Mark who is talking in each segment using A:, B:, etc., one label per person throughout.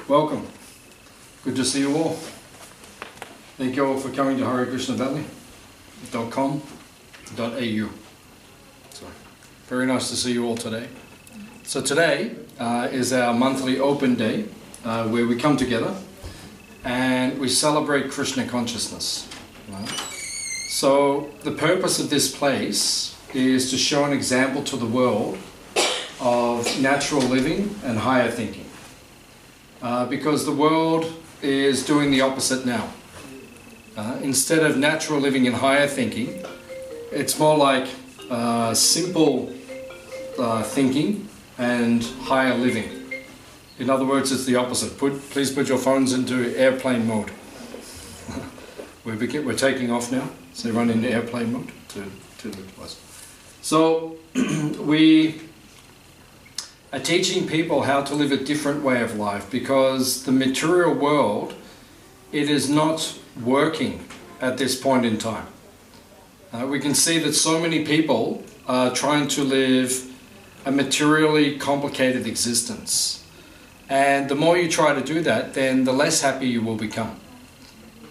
A: Welcome. Good to see you all. Thank you all for coming to Hare Krishna Valley.com.au. So, very nice to see you all today. So today is our monthly open day where we come together and we celebrate Krishna consciousness. Right? So the purpose of this place is to show an example to the world of natural living and higher thinking. Because the world is doing the opposite now. Instead of natural living and higher thinking, it's more like simple thinking and higher living. In other words, it's the opposite. Please put your phones into airplane mode. We're taking off now, so run into airplane mode to the device. So we are teaching people how to live a different way of life, because the material world, it is not working at this point in time. We can see that so many people are trying to live a materially complicated existence. And the more you try to do that, then the less happy you will become.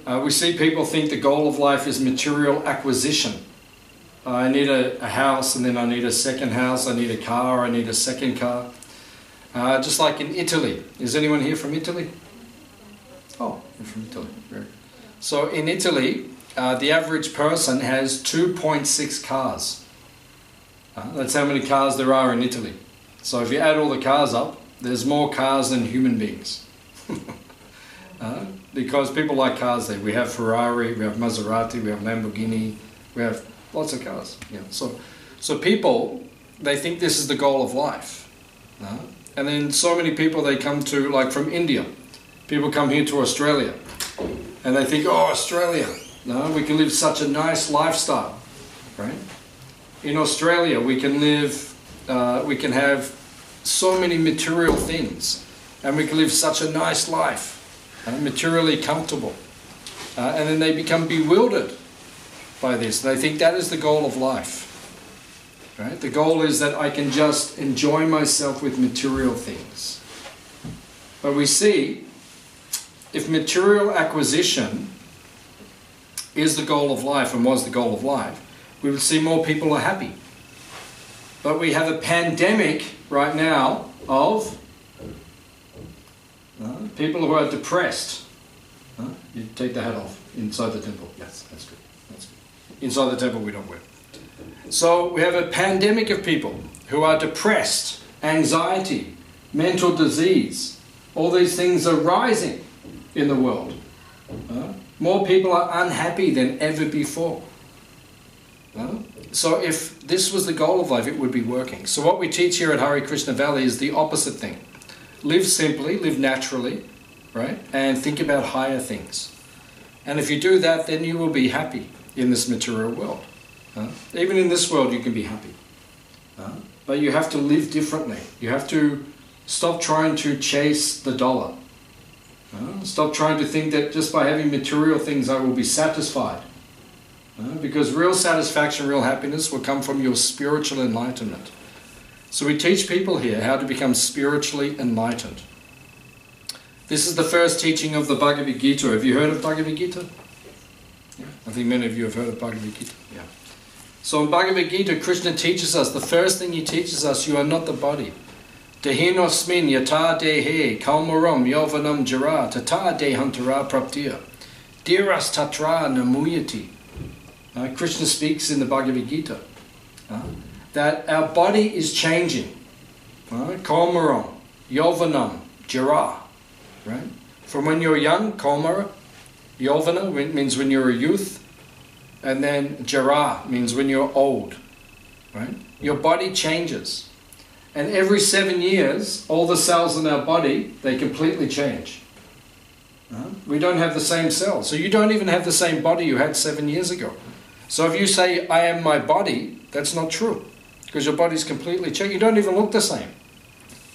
A: We see people think the goal of life is material acquisition. I need a house, and then I need a second house, I need a car, I need a second car. Just like in Italy. Is anyone here from Italy? Oh, you're from Italy. Very. So in Italy, the average person has 2.6 cars. That's how many cars there are in Italy. So if you add all the cars up, there's more cars than human beings. Because people like cars there. We have Ferrari, we have Maserati, we have Lamborghini, we have lots of cars. Yeah. So people, they think this is the goal of life. And then so many people, they come to, like from India. People come here to Australia. And they think, oh, Australia, we can live such a nice lifestyle. Right? In Australia, we can live, we can have so many material things. And we can live such a nice life. Materially comfortable. And then they become bewildered by this. They think that is the goal of life. Right? The goal is that I can just enjoy myself with material things. But we see, if material acquisition is the goal of life and was the goal of life, we would see more people are happy. But we have a pandemic right now of people who are depressed. You take the hat off inside the temple. Yes, that's good. That's good. Inside the temple we don't wear. So we have a pandemic of people who are depressed, anxiety, mental disease. All these things are rising in the world. More people are unhappy than ever before. So if this was the goal of life, it would be working. So what we teach here at Hare Krishna Valley is the opposite thing. Live simply, live naturally, right? And think about higher things. And if you do that, then you will be happy in this material world. Even in this world you can be happy. But you have to live differently. You have to stop trying to chase the dollar. Stop trying to think that just by having material things I will be satisfied. Because real satisfaction, real happiness will come from your spiritual enlightenment. So we teach people here how to become spiritually enlightened. This is the first teaching of the Bhagavad Gita. Have you heard of Bhagavad Gita? Yeah. I think many of you have heard of Bhagavad Gita. Yeah. So in Bhagavad Gita, Krishna teaches us, the first thing he teaches us, you are not the body. Dehinosmin yata dehe kalmaram yovanam jara tata dehantara praptiya diras tatra namuyati. Krishna speaks in the Bhagavad Gita that our body is changing. Kalmaram, yovanam, jara. Right? From when you're young, kalmara, yovana means when you're a youth. And then jara means when you're old, right? Your body changes. And every 7 years, all the cells in our body, they completely change. We don't have the same cells. So you don't even have the same body you had 7 years ago. So if you say, I am my body, that's not true. Because your body's completely changed. You don't even look the same.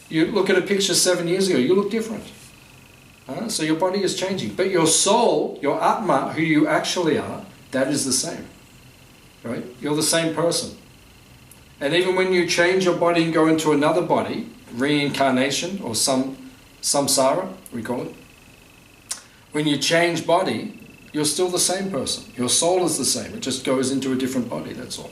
A: You look at a picture 7 years ago, you look different. So your body is changing. But your soul, your Atma, who you actually are, that is the same, right? You're the same person. And even when you change your body and go into another body, reincarnation or some Samsara, we call it. When you change body, you're still the same person. Your soul is the same. It just goes into a different body, that's all.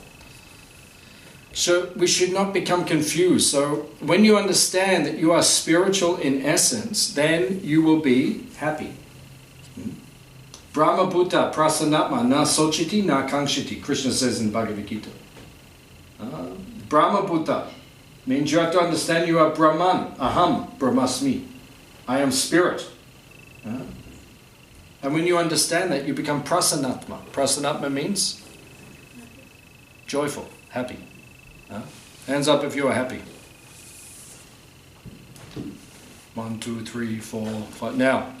A: So we should not become confused. So when you understand that you are spiritual in essence, then you will be happy. Brahma Bhuta Prasanatma na sochiti na kankshiti, Krishna says in Bhagavad Gita. Brahma Bhuta means you have to understand you are Brahman, Aham, Brahmasmi. I am spirit. And when you understand that, you become Prasanatma. Prasanatma means joyful, happy. Hands up if you are happy. 1, 2, 3, 4, 5. Now,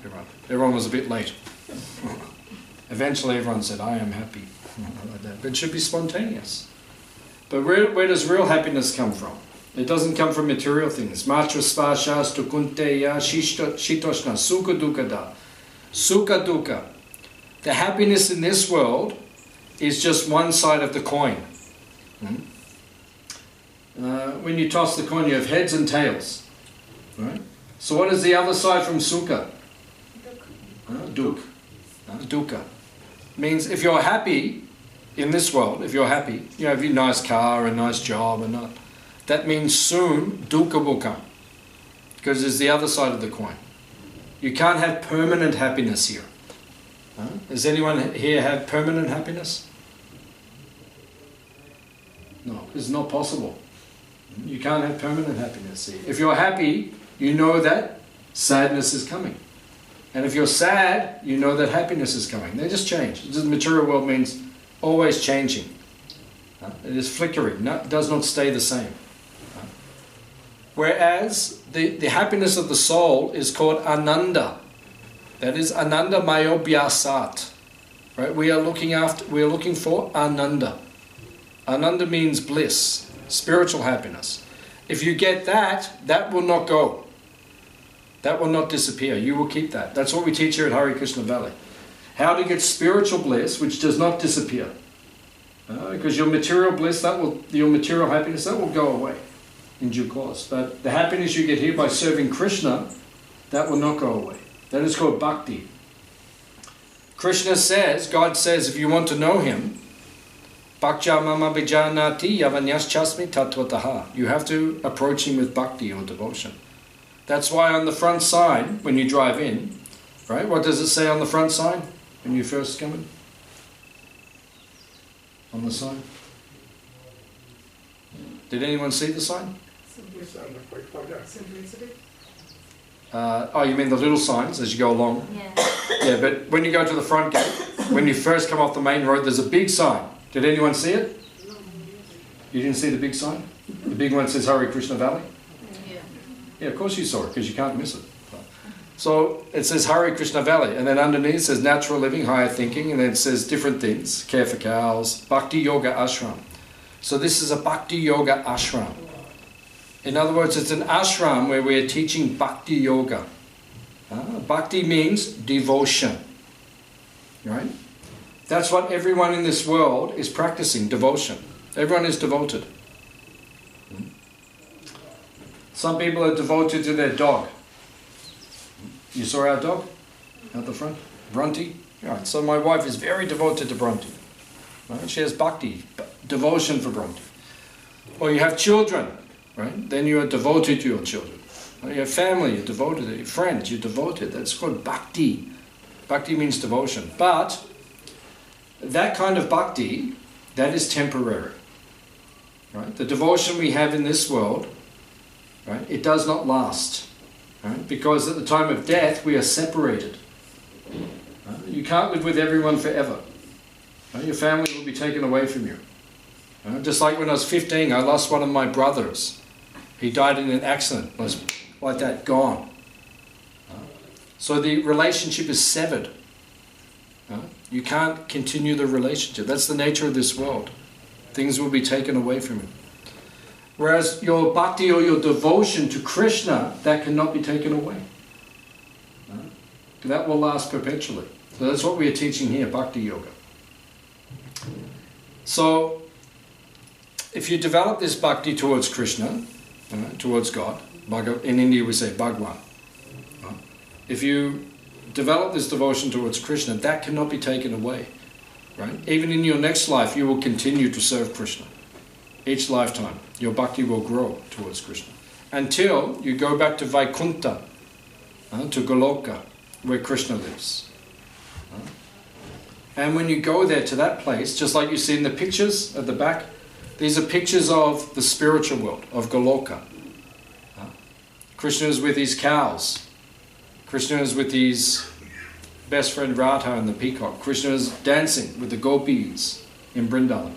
A: everyone was a bit late. Eventually everyone said, I am happy. But it should be spontaneous. But where does real happiness come from? It doesn't come from material things. Matra spashas tukunteya shitoshna sukha dukkada. Sukha dukkha. The happiness in this world is just one side of the coin. When you toss the coin, you have heads and tails. Right? So what is the other side from sukha? Dukkha. Dukkha. Means if you're happy in this world, if you're happy, you have a nice car, a nice job, and not. That means soon dukkha will come. Because it's the other side of the coin. You can't have permanent happiness here. Does anyone here have permanent happiness? No, it's not possible. You can't have permanent happiness here. If you're happy, you know that sadness is coming. And if you're sad, you know that happiness is coming. They just change. The material world means always changing. It is flickering. It does not stay the same. Whereas the happiness of the soul is called ananda. That is ananda mayobhyasat. Right? We are looking for ananda. Ananda means bliss, spiritual happiness. If you get that, that will not go. That will not disappear. You will keep that. That's what we teach here at Hare Krishna Valley. How to get spiritual bliss, which does not disappear. Because your material bliss, your material happiness, that will go away in due course. But the happiness you get here by serving Krishna, that will not go away. That is called bhakti. Krishna says, God says, if you want to know Him, bhaktya mama vijanati yavanyaschasmi tatvataha. You have to approach Him with bhakti or devotion. That's why on the front sign, when you drive in, right, what does it say on the front sign when you first come in? On the sign? Did anyone see the sign?
B: Simplicity.
A: Oh, you mean the little signs as you go along?
C: Yeah.
A: Yeah, but when you go to the front gate, when you first come off the main road, there's a big sign. Did anyone see it? You didn't see the big sign? The big one says Hare Krishna Valley? Yeah, of course you saw it, because you can't miss it. So it says Hare Krishna Valley, and then underneath it says natural living, higher thinking, and then it says different things, care for cows, Bhakti Yoga Ashram. So this is a Bhakti Yoga Ashram. In other words, it's an ashram where we're teaching Bhakti Yoga. Bhakti means devotion. Right? That's what everyone in this world is practicing, devotion. Everyone is devoted. Some people are devoted to their dog. You saw our dog out the front? Bronte? Right, so my wife is very devoted to Bronte. Right? She has bhakti, devotion for Bronte. Or you have children, right? Then you are devoted to your children. Or you have family, you're devoted to your friends, you're devoted. That's called bhakti. Bhakti means devotion. But that kind of bhakti, that is temporary. Right? The devotion we have in this world, right, it does not last. Right? Because at the time of death, we are separated. You can't live with everyone forever. Your family will be taken away from you. Just like when I was 15, I lost one of my brothers. He died in an accident. It was like that, gone. So the relationship is severed. You can't continue the relationship. That's the nature of this world. Things will be taken away from you. Whereas your bhakti or your devotion to Krishna, that cannot be taken away. That will last perpetually. So that's what we are teaching here, Bhakti Yoga. So, if you develop this bhakti towards Krishna, towards God, in India we say Bhagwan, if you develop this devotion towards Krishna, that cannot be taken away. Right? Even in your next life, you will continue to serve Krishna. Each lifetime, your bhakti will grow towards Krishna. Until you go back to Vaikuntha, to Goloka, where Krishna lives. And when you go there to that place, just like you see in the pictures at the back, these are pictures of the spiritual world, of Goloka. Krishna is with his cows. Krishna is with his best friend Radha and the peacock. Krishna is dancing with the gopis in Vrindavan.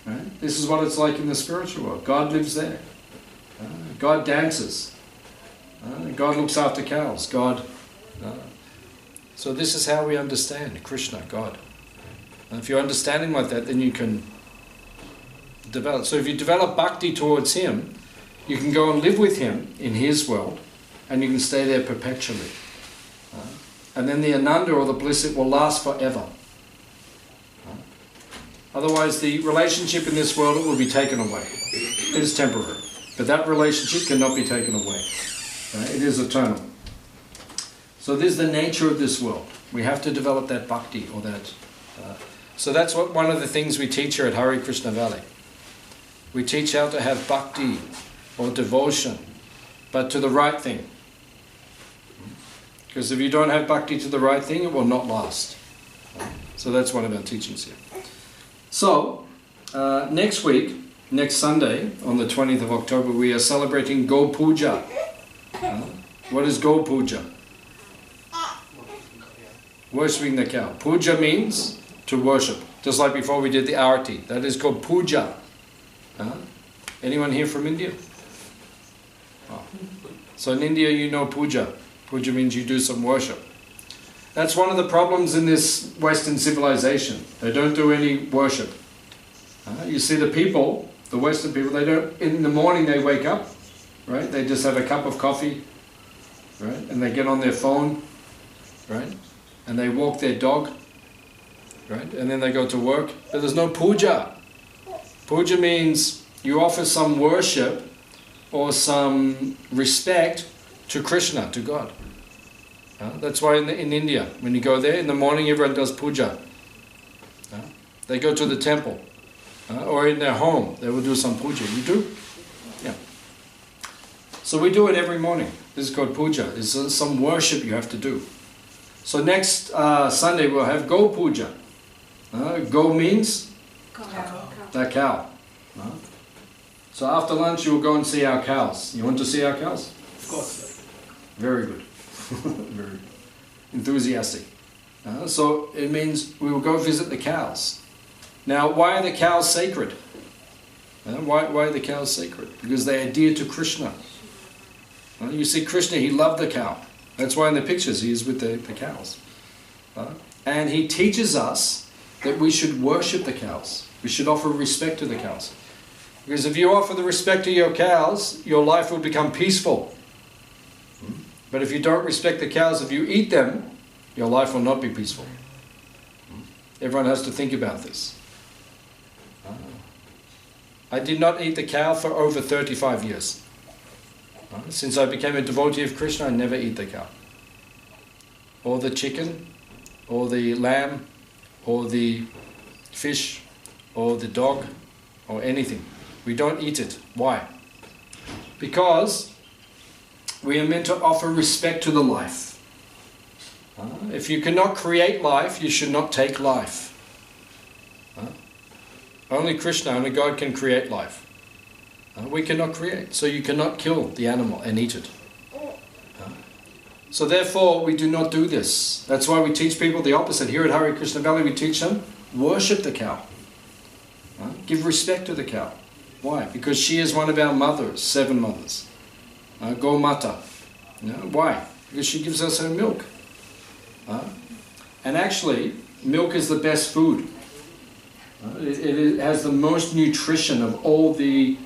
A: Right? This is what it's like in the spiritual world. God lives there. God dances. God looks after cows. God. So this is how we understand Krishna, God. And if you're understanding like that, then you can develop. So if you develop bhakti towards him, you can go and live with him in his world, and you can stay there perpetually. And then the ananda or the bliss, it will last forever. Otherwise, the relationship in this world, it will be taken away. It is temporary. But that relationship cannot be taken away. It is eternal. So this is the nature of this world. We have to develop that bhakti or that. So that's what one of the things we teach here at Hare Krishna Valley. We teach how to have bhakti or devotion, but to the right thing. Because if you don't have bhakti to the right thing, it will not last. So that's one of our teachings here. So, next week, next Sunday, on the 20th of October, we are celebrating Go Puja. What is Go Puja? Worshipping the cow. Puja means to worship. Just like before we did the arati. That is called puja. Anyone here from India? Oh. So in India you know puja. Puja means you do some worship. That's one of the problems in this Western civilization. They don't do any worship. You see the people, the Western people, they don't, in the morning they wake up, right? They just have a cup of coffee, right? And they get on their phone, right? And they walk their dog, right? And then they go to work. But there's no puja. Puja means you offer some worship or some respect to Krishna, to God. That's why in India, when you go there, in the morning everyone does puja. They go to the temple. Or in their home, they will do some puja. You do? Yeah. So we do it every morning. This is called puja. It's some worship you have to do. So next Sunday we'll have Go Puja. Go means?
B: Cow.
A: The cow. So after lunch you will go and see our cows. You want to see our cows?
B: Of course.
A: Very good. Very enthusiastic. So it means we will go visit the cows. Now, why are the cows sacred? Why are the cows sacred? Because they adhere to Krishna. You see Krishna, he loved the cow. That's why in the pictures he is with the cows. And he teaches us that we should worship the cows. We should offer respect to the cows. Because if you offer the respect to your cows, your life will become peaceful. But if you don't respect the cows, if you eat them, your life will not be peaceful. Everyone has to think about this. I did not eat the cow for over 35 years. Since I became a devotee of Krishna, I never eat the cow. Or the chicken, or the lamb, or the fish, or the dog, or anything. We don't eat it. Why? Because we are meant to offer respect to the life. If you cannot create life, you should not take life. Only Krishna, only God can create life. We cannot create, so you cannot kill the animal and eat it. So therefore, we do not do this. That's why we teach people the opposite. Here at Hare Krishna Valley, we teach them, worship the cow. Give respect to the cow. Why? Because she is one of our mothers, 7 mothers. Go Mata. Why? Because she gives us her milk. And actually, milk is the best food. It has the most nutrition of all the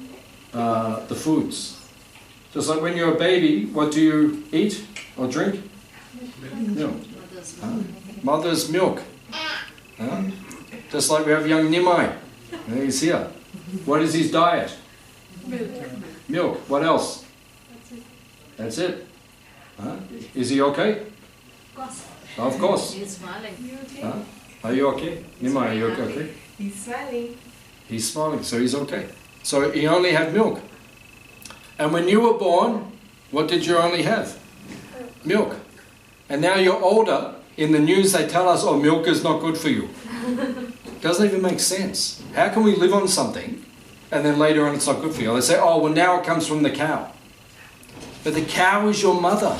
A: foods. Just like when you're a baby, what do you eat or drink? Milk. Mother's milk. Just like we have young Nimai. He's here. What is his diet? Milk. What else? That's it. Is he okay?
B: Of course.
A: Of course.
B: He's smiling.
C: You okay?
A: Are you okay? Nima, are you okay?
C: He's smiling.
A: He's smiling, so he's okay. So he only had milk. And when you were born, what did you only have? Milk. And now you're older, in the news they tell us, oh, milk is not good for you. Doesn't even make sense. How can we live on something and then later on it's not good for you? They say, oh, well, now it comes from the cow. But the cow is your mother.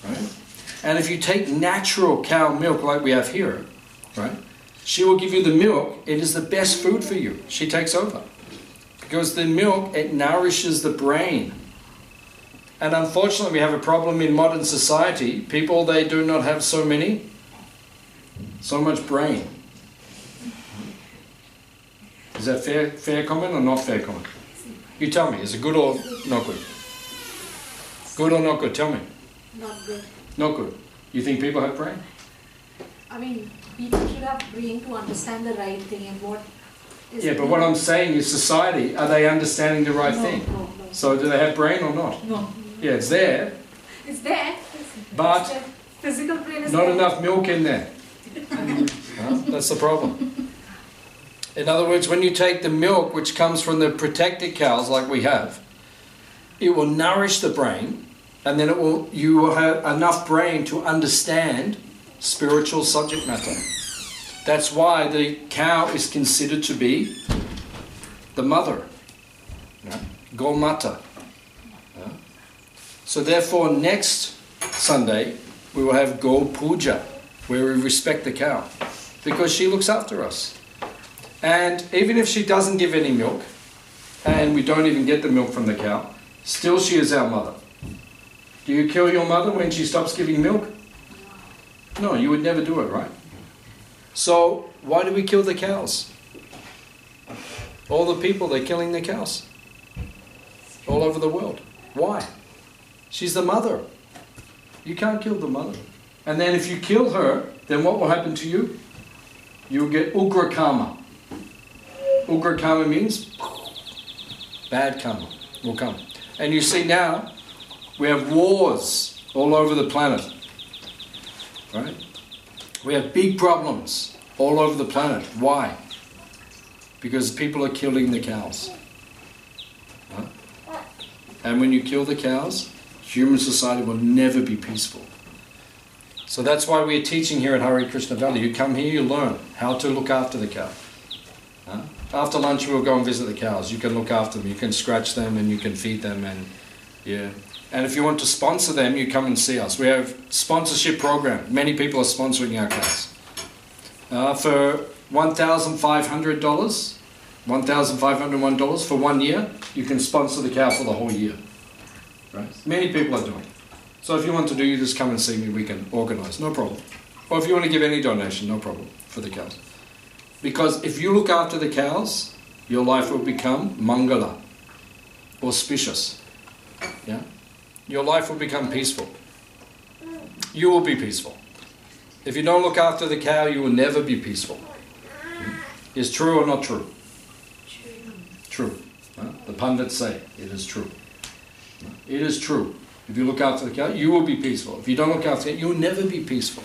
A: Right? And if you take natural cow milk like we have here, right, she will give you the milk. It is the best food for you. She takes over. Because the milk, it nourishes the brain. And unfortunately, we have a problem in modern society. People, they do not have so much brain. Is that fair comment or not fair comment? You tell me, is it good or not good? Good or not good? Tell me.
B: Not good.
A: Not good. You think people have brain?
B: I mean, people should have brain to understand the right thing and what is.
A: Yeah, but what I'm saying is society, are they understanding the right thing?
B: No.
A: So do they have brain or not?
C: No.
A: Yeah, it's there,
B: It's there.
A: but
B: It's the physical brain is
A: not
B: there.
A: enough milk in there. That's the problem. In other words, when you take the milk which comes from the protected cows like we have, it will nourish the brain, and then you will have enough brain to understand spiritual subject matter. That's why the cow is considered to be the mother, Gomata. So therefore next Sunday we will have Go Puja, where we respect the cow, because she looks after us. And even if she doesn't give any milk, and we don't even get the milk from the cow, still she is our mother. Do you kill your mother when she stops giving milk? No, you would never do it, right? So why do we kill the cows? All the people, they're killing the cows. All over the world. Why? She's the mother. You can't kill the mother. And then if you kill her, then what will happen to you? You'll get ugra karma. Ugra karma means bad karma will come. And you see now, we have wars all over the planet. Right? We have big problems all over the planet. Why? Because people are killing the cows. Right? And when you kill the cows, human society will never be peaceful. So that's why we're teaching here at Hare Krishna Valley. You come here, you learn how to look after the cow. After lunch we'll go and visit the cows. You can look after them, you can scratch them and you can feed them, and yeah. And if you want to sponsor them, you come and see us. We have sponsorship program. Many people are sponsoring our cows. For $1,500, $1,501 for 1 year, you can sponsor the cow for the whole year. Right? Many people are doing it. So if you want to do, you just come and see me, we can organize, no problem. Or if you want to give any donation, no problem, for the cows. Because if you look after the cows, your life will become mangala, auspicious. Yeah? Your life will become peaceful. You will be peaceful. If you don't look after the cow, you will never be peaceful. Is true or not true? True. The pundits say it is true. It is true. If you look after the cow, you will be peaceful. If you don't look after it, you will never be peaceful.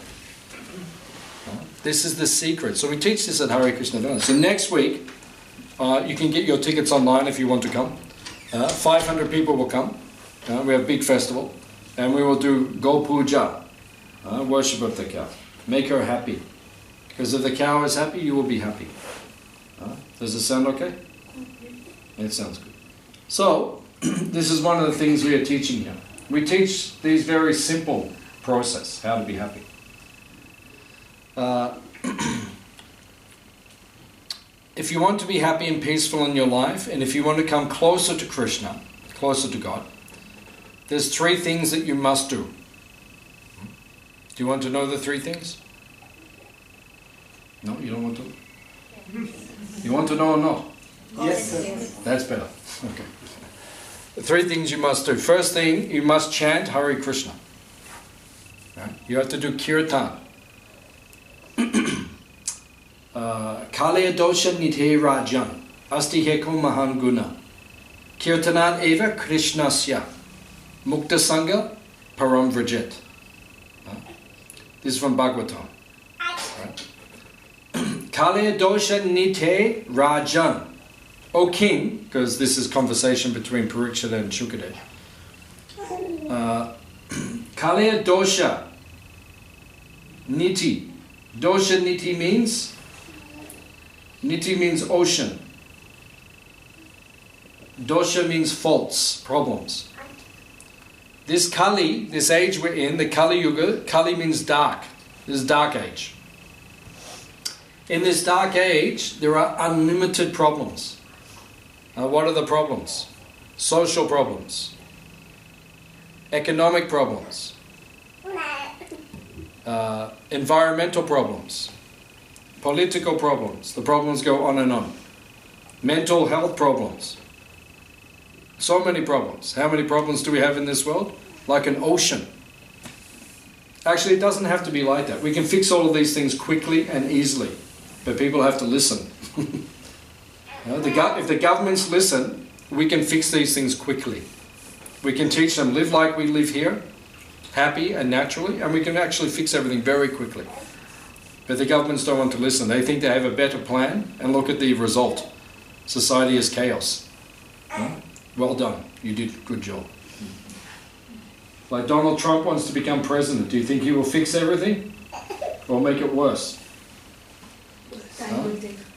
A: This is the secret. So we teach this at Hare Krishna Valley. So next week, you can get your tickets online if you want to come. 500 people will come. We have a big festival. And we will do Go Puja, worship of the cow. Make her happy. Because if the cow is happy, you will be happy. Does it sound okay? It sounds good. So, this is one of the things we are teaching here. We teach these very simple process, how to be happy. If you want to be happy and peaceful in your life, and if you want to come closer to Krishna, closer to God, there's 3 things that you must do. Do you want to know the 3 things? No, you don't want to? You want to know or not?
C: Yes.
A: That's better. Okay. The 3 things you must do. First thing, you must chant Hare Krishna. Right? You have to do kirtan. Kalya dosha nidhe rajan asti heko mahan guna kirtanan eva krishnasya mukta sangha param vrajet. This is from Bhagavatam. Right? Kale dosha nite rajan. O king, because this is conversation between Parikshit and Shukadev. Kale dosha niti. Dosha niti means ocean. Dosha means faults, problems. This Kali, this age we're in, the Kali Yuga, Kali means dark. This is dark age. In this dark age, there are unlimited problems. What are the problems? Social problems, economic problems, environmental problems, political problems. The problems go on and on. Mental health problems. So many problems. How many problems do we have in this world? Like an ocean. Actually, it doesn't have to be like that. We can fix all of these things quickly and easily, but people have to listen. If the governments listen, we can fix these things quickly. We can teach them live like we live here, happy and naturally, and we can actually fix everything very quickly. But the governments don't want to listen. They think they have a better plan, and look at the result. Society is chaos. Well done. You did a good job. Like Donald Trump wants to become president. Do you think he will fix everything? Or make it worse?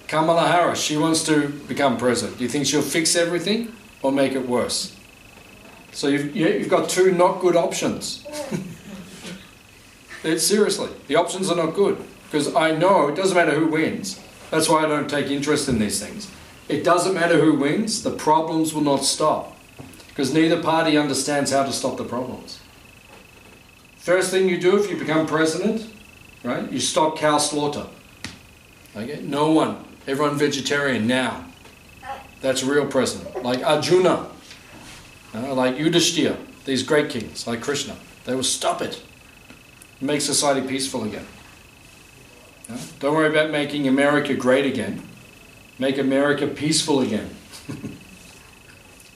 A: Kamala Harris, she wants to become president. Do you think she'll fix everything or make it worse? So you've got two not good options. Seriously, the options are not good. Because I know it doesn't matter who wins. That's why I don't take interest in these things. It doesn't matter who wins, the problems will not stop. Because neither party understands how to stop the problems. First thing you do if you become president, right? You stop cow slaughter. Okay? No one. Everyone vegetarian now. That's a real president. Like Arjuna, like Yudhishthira, these great kings, like Krishna. They will stop it. Make society peaceful again. Don't worry about making America great again. Make America peaceful again.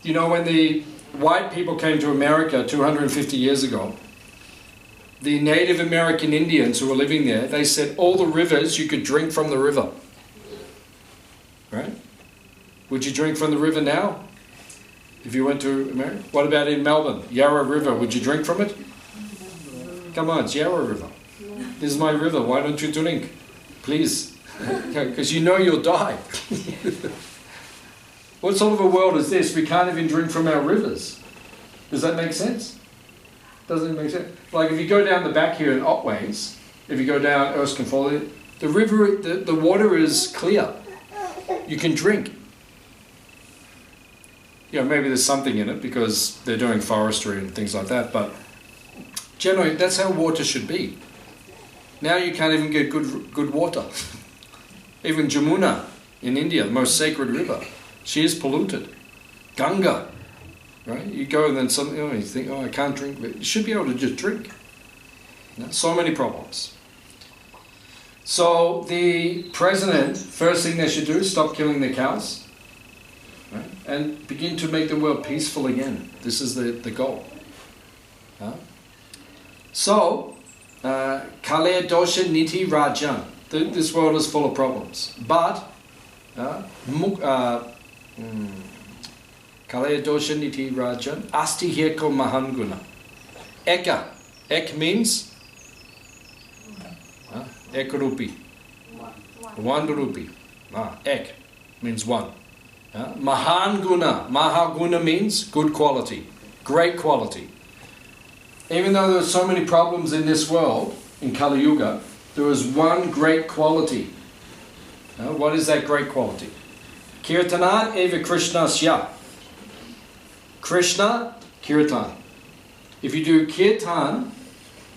A: You know, when the white people came to America 250 years ago, the Native American Indians who were living there, they said all the rivers you could drink from the river. Right? Would you drink from the river now? If you went to America? What about in Melbourne? Yarra River, would you drink from it? Come on, it's Yarra River. This is my river, why don't you drink? Please. Because you know you'll die. What sort of a world is this? We can't even drink from our rivers. Does that make sense? Doesn't it make sense? Like if you go down the back here in Otways, if you go down Erskine Foley, the river, the water is clear. You can drink. You know, maybe there's something in it because they're doing forestry and things like that, but generally that's how water should be. Now you can't even get good water. Even Jamuna in India, the most sacred river, she is polluted. Ganga, right? You go and then suddenly you think, oh, I can't drink, but you should be able to just drink. You know, so many problems. So the president, first thing they should do is stop killing the cows, right? And begin to make the world peaceful again. This is the goal. So, Kale dosha niti rajan. This world is full of problems. But, Kale dosha niti rajan, asti heko mahanguna. Eka. Ek means ek rupi. One rupee. Ek means one. Mahan guna. Maha guna means good quality. Great quality. Even though there are so many problems in this world, in Kali Yuga, there is one great quality. What is that great quality? Kirtanat eva Krishnasya. Krishna, kirtan. If you do kirtan,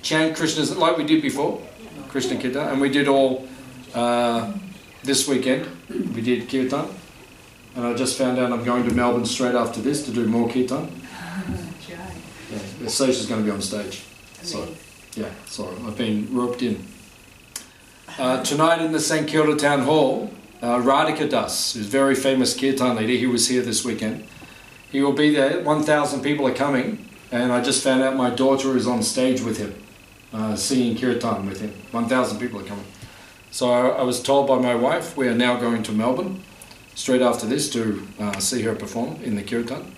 A: chant Krishna's, like we did before, Krishna kirtan, and we did all this weekend, we did kirtan. And I just found out I'm going to Melbourne straight after this to do more kirtan. Yeah, Sasha's going to be on stage. So, yeah, sorry, I've been roped in. Tonight in the St Kilda Town Hall, Hare Das, who's a very famous kirtan leader, he was here this weekend. He will be there, 1,000 people are coming, And I just found out my daughter is on stage with him, singing kirtan with him. 1,000 people are coming. So I was told by my wife, we are now going to Melbourne, straight after this, to see her perform in the kirtan.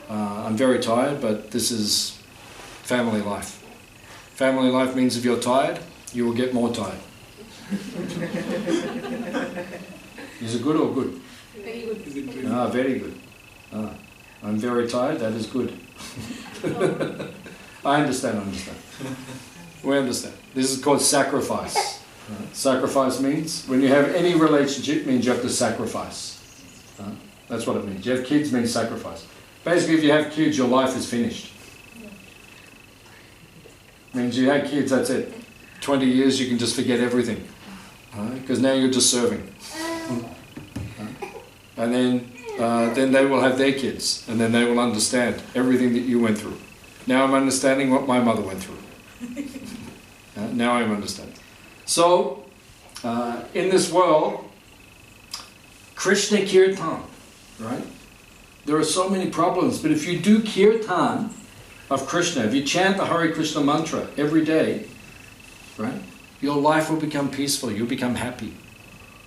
A: I'm very tired, but this is family life. Family life means if you're tired, you will get more tired. Is it good or good?
B: Very good.
A: Ah, very good. I'm very tired, that is good. I understand. We understand. This is called sacrifice. Sacrifice means, when you have any relationship, means you have to sacrifice. That's what it means. You have kids means sacrifice. Basically, if you have kids, your life is finished. Means you had kids, that's it. 20 years, you can just forget everything. Because now you're just serving. And then they will have their kids, and then they will understand everything that you went through. Now I'm understanding what my mother went through. Now I'm understanding. So, in this world, Krishna Kirtan, right? There are so many problems, but if you do Kirtan of Krishna, if you chant the Hare Krishna mantra every day, right? Your life will become peaceful, you'll become happy.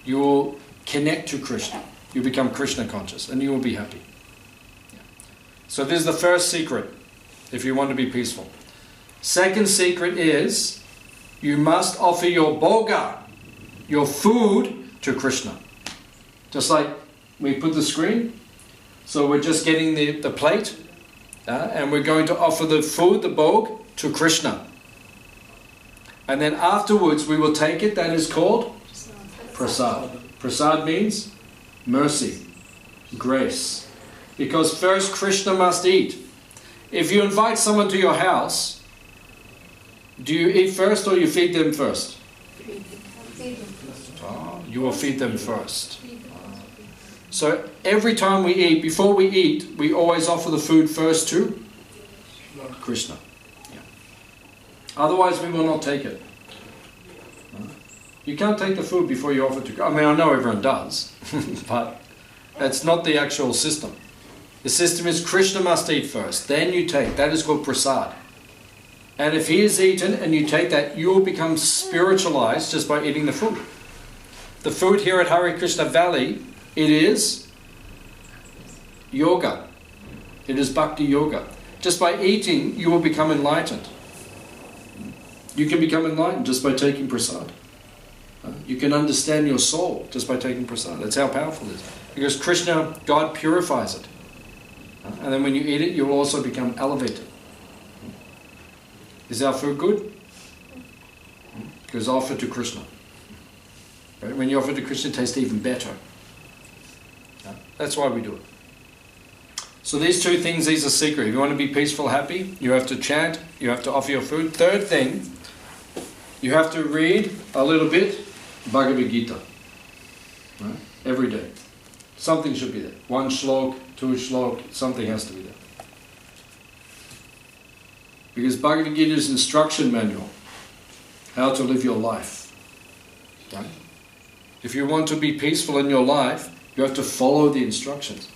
A: You will connect to Krishna. You become Krishna conscious, and you will be happy. So this is the first secret, if you want to be peaceful. Second secret is, you must offer your bhoga, your food, to Krishna. Just like we put the screen, so we're just getting the plate, and we're going to offer the food, the bhog, to Krishna. And then afterwards we will take it, that is called prasad. Prasad means mercy, grace. Because first Krishna must eat. If you invite someone to your house, do you eat first or you feed them first? Oh, you will feed them first. So every time we eat, before we eat, we always offer the food first to Krishna. Yeah. Otherwise we will not take it. You can't take the food before you offer it to... I mean, I know everyone does, but that's not the actual system. The system is Krishna must eat first, then you take. That is called prasad. And if he is eaten and you take that, you will become spiritualized just by eating the food. The food here at Hare Krishna Valley, it is yoga. It is bhakti yoga. Just by eating, you will become enlightened. You can become enlightened just by taking prasad. You can understand your soul just by taking prasad. That's how powerful it is. Because Krishna, God purifies it. And then when you eat it, you will also become elevated. Is our food good? Because offered to Krishna. Right? When you offer to Krishna, it tastes even better. That's why we do it. So these two things, these are secret. If you want to be peaceful, happy, you have to chant, you have to offer your food. Third thing, you have to read a little bit Bhagavad Gita. Right? Every day. Something should be there. 1 shlok, 2 shlok, something has to be there. Because Bhagavad Gita is an instruction manual. How to live your life. Right? If you want to be peaceful in your life, you have to follow the instructions.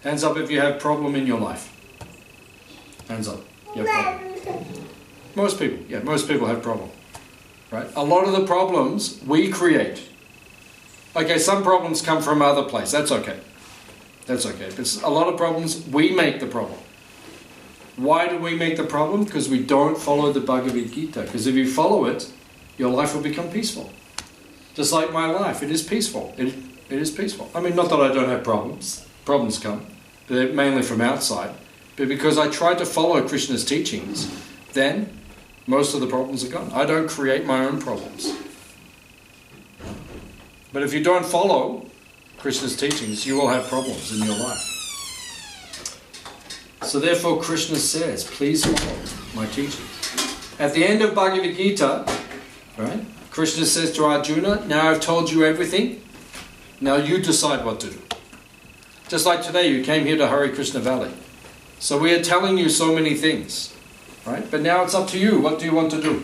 A: Hands up if you have problem in your life. Hands up. You have problem. Most people have problem. Right? A lot of the problems we create. Okay, some problems come from other place. That's okay. That's okay. But a lot of problems, we make the problem. Why do we make the problem? Because we don't follow the Bhagavad Gita. Because if you follow it, your life will become peaceful. Just like my life, it is peaceful. It is peaceful. I mean, not that I don't have problems. Problems come. But they're mainly from outside. But because I try to follow Krishna's teachings, then most of the problems are gone. I don't create my own problems. But if you don't follow Krishna's teachings, you will have problems in your life. So therefore Krishna says, please follow my teachings. At the end of Bhagavad Gita, right, Krishna says to Arjuna, now I've told you everything, now you decide what to do. Just like today, you came here to Hare Krishna Valley. So we are telling you so many things, right? But now it's up to you. What do you want to do?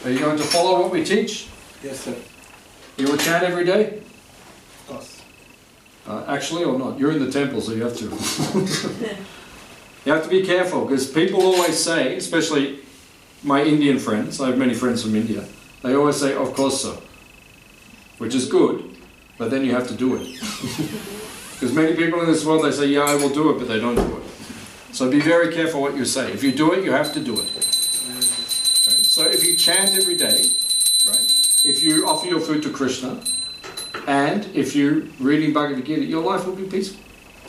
A: Are you going to follow what we teach?
D: Yes, sir.
A: You will chant every day?
D: Of course.
A: Actually or not? You're in the temple, so you have to. You have to be careful because people always say, especially my Indian friends, I have many friends from India, they always say, of course so, which is good, but then you have to do it. Because many people in this world, they say, yeah, I will do it, but they don't do it. So be very careful what you say. If you do it, you have to do it. Right? So if you chant every day, right? If you offer your food to Krishna, and if you're reading Bhagavad Gita, your life will be peaceful.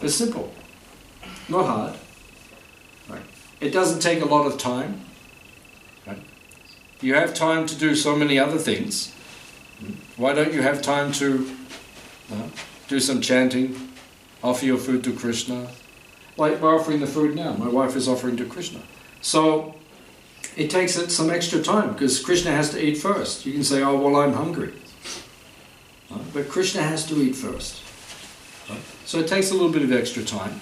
A: It's simple. Not hard. Right? It doesn't take a lot of time. Right? You have time to do so many other things. Why don't you have time to do some chanting, offer your food to Krishna? Like we're offering the food now. My wife is offering to Krishna. So it takes some extra time because Krishna has to eat first. You can say, oh, well, I'm hungry. But Krishna has to eat first. So it takes a little bit of extra time.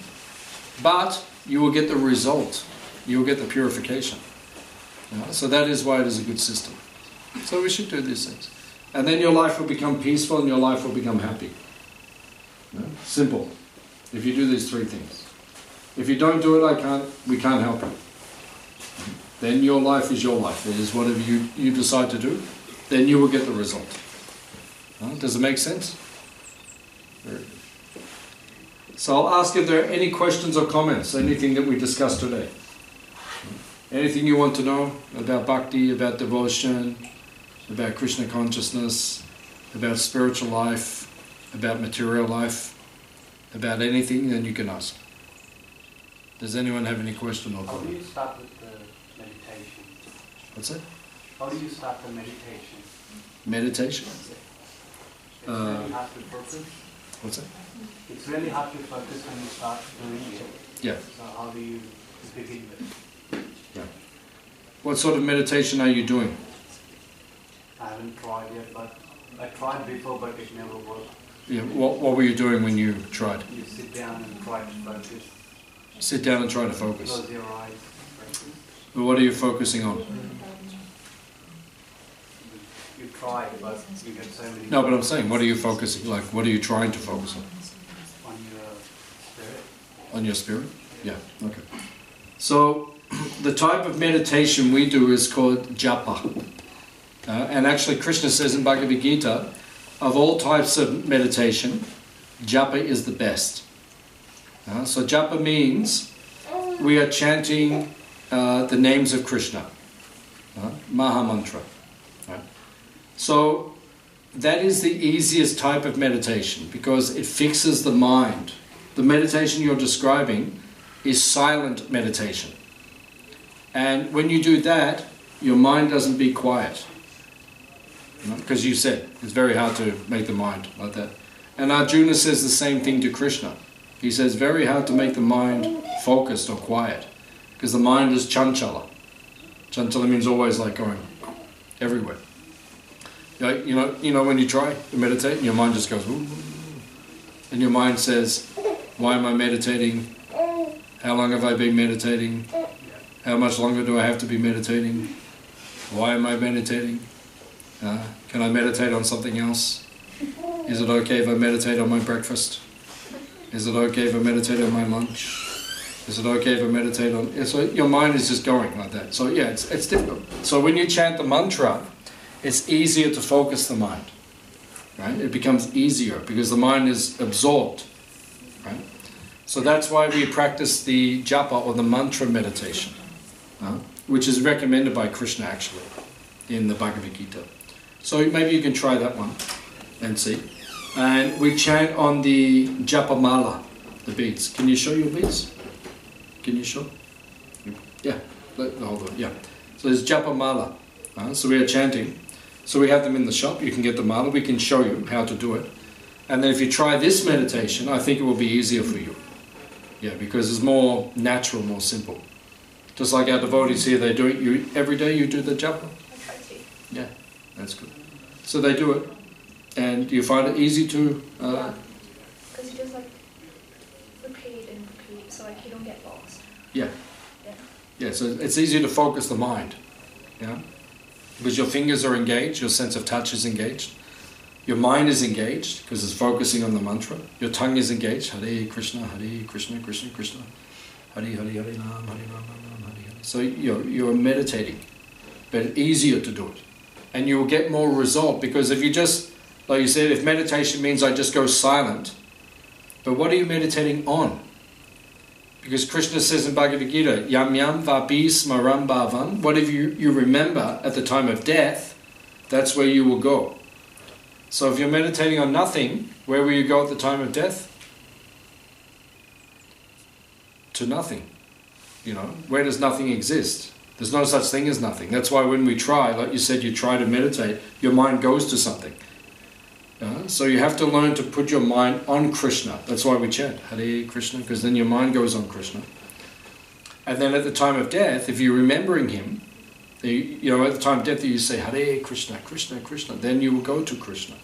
A: But you will get the result. You will get the purification. So that is why it is a good system. So we should do these things. And then your life will become peaceful and your life will become happy. Simple. If you do these three things. If you don't do it, we can't help you. Then your life is your life. It is whatever you decide to do. Then you will get the result. Does it make sense? Very good. So I'll ask if there are any questions or comments, anything that we discussed today. Anything you want to know about bhakti, about devotion, about Krishna consciousness, about spiritual life, about material life, about anything, then you can ask. Does anyone have any question or comment?
D: How do you start with the meditation?
A: What's that?
D: How do you start the meditation?
A: Meditation?
D: It's really hard to focus.
A: What's that?
D: It's really hard to focus when you start doing it.
A: Yeah.
D: So how do you begin with?
A: Yeah. What sort of meditation are you doing?
D: I haven't tried yet, but I tried before, but it never worked.
A: Yeah. What were you doing when you tried?
D: You sit down and try to focus.
A: Sit down and try to focus.
D: Close your eyes.
A: But what are you focusing on?
D: You try, but you get so many...
A: No, but I'm saying, what are you focusing? Like, what are you trying to focus on?
D: On your spirit.
A: On your spirit? Yeah, okay. So, the type of meditation we do is called japa. And actually, Krishna says in Bhagavad Gita, of all types of meditation, japa is the best. So japa means we are chanting the names of Krishna, Maha Mantra. So that is the easiest type of meditation because it fixes the mind. The meditation you're describing is silent meditation. And when you do that, your mind doesn't be quiet. Because you said it's very hard to make the mind like that. And Arjuna says the same thing to Krishna. He says very hard to make the mind focused or quiet. Because the mind is chanchala. Chanchala means always like going everywhere. You know when you try to meditate and your mind just goes, ooh, and your mind says, why am I meditating? How long have I been meditating? How much longer do I have to be meditating? Why am I meditating? Can I meditate on something else? Is it okay if I meditate on my breakfast? Is it okay if I meditate on my lunch? Is it okay if I meditate on... So your mind is just going like that. So yeah, it's difficult. So when you chant the mantra, it's easier to focus the mind, right? It becomes easier because the mind is absorbed, right? So that's why we practice the japa or the mantra meditation, which is recommended by Krishna actually in the Bhagavad Gita. So maybe you can try that one and see. And we chant on the japa mala, the beads. Can you show your beads? Can you show? Yeah, hold on, yeah. So there's japa mala. So we are chanting. So we have them in the shop. You can get the mala. We can show you how to do it. And then if you try this meditation, I think it will be easier for you. Yeah, because it's more natural, more simple. Just like our devotees here, they do it. You every day you do the japa?
C: I try to.
A: Yeah, that's good. So they do it. And do you find it easy to...
C: Yeah. Because you just like repeat and repeat, so like you don't get lost.
A: Yeah.
C: Yeah.
A: Yeah, so it's easier to focus the mind. Yeah? Because your fingers are engaged, your sense of touch is engaged. Your mind is engaged because it's focusing on the mantra. Your tongue is engaged. Hare Krishna, Krishna Krishna. Hare Hare Hare Ram, Hare Ram, Ram Hare Hare. So you're meditating, but easier to do it. And you'll get more result, because if you just, like you said, if meditation means I just go silent, but what are you meditating on? Because Krishna says in Bhagavad Gita, Yam Yam Vapi Smaram Bhavam, whatever you remember at the time of death, that's where you will go. So if you're meditating on nothing, where will you go at the time of death? To nothing. You know, where does nothing exist? There's no such thing as nothing. That's why when we try, like you said, you try to meditate, your mind goes to something. So you have to learn to put your mind on Krishna. That's why we chant Hare Krishna, because then your mind goes on Krishna. And then at the time of death, if you're remembering him, you know, at the time of death you say Hare Krishna, Krishna, Krishna, then you will go to Krishna.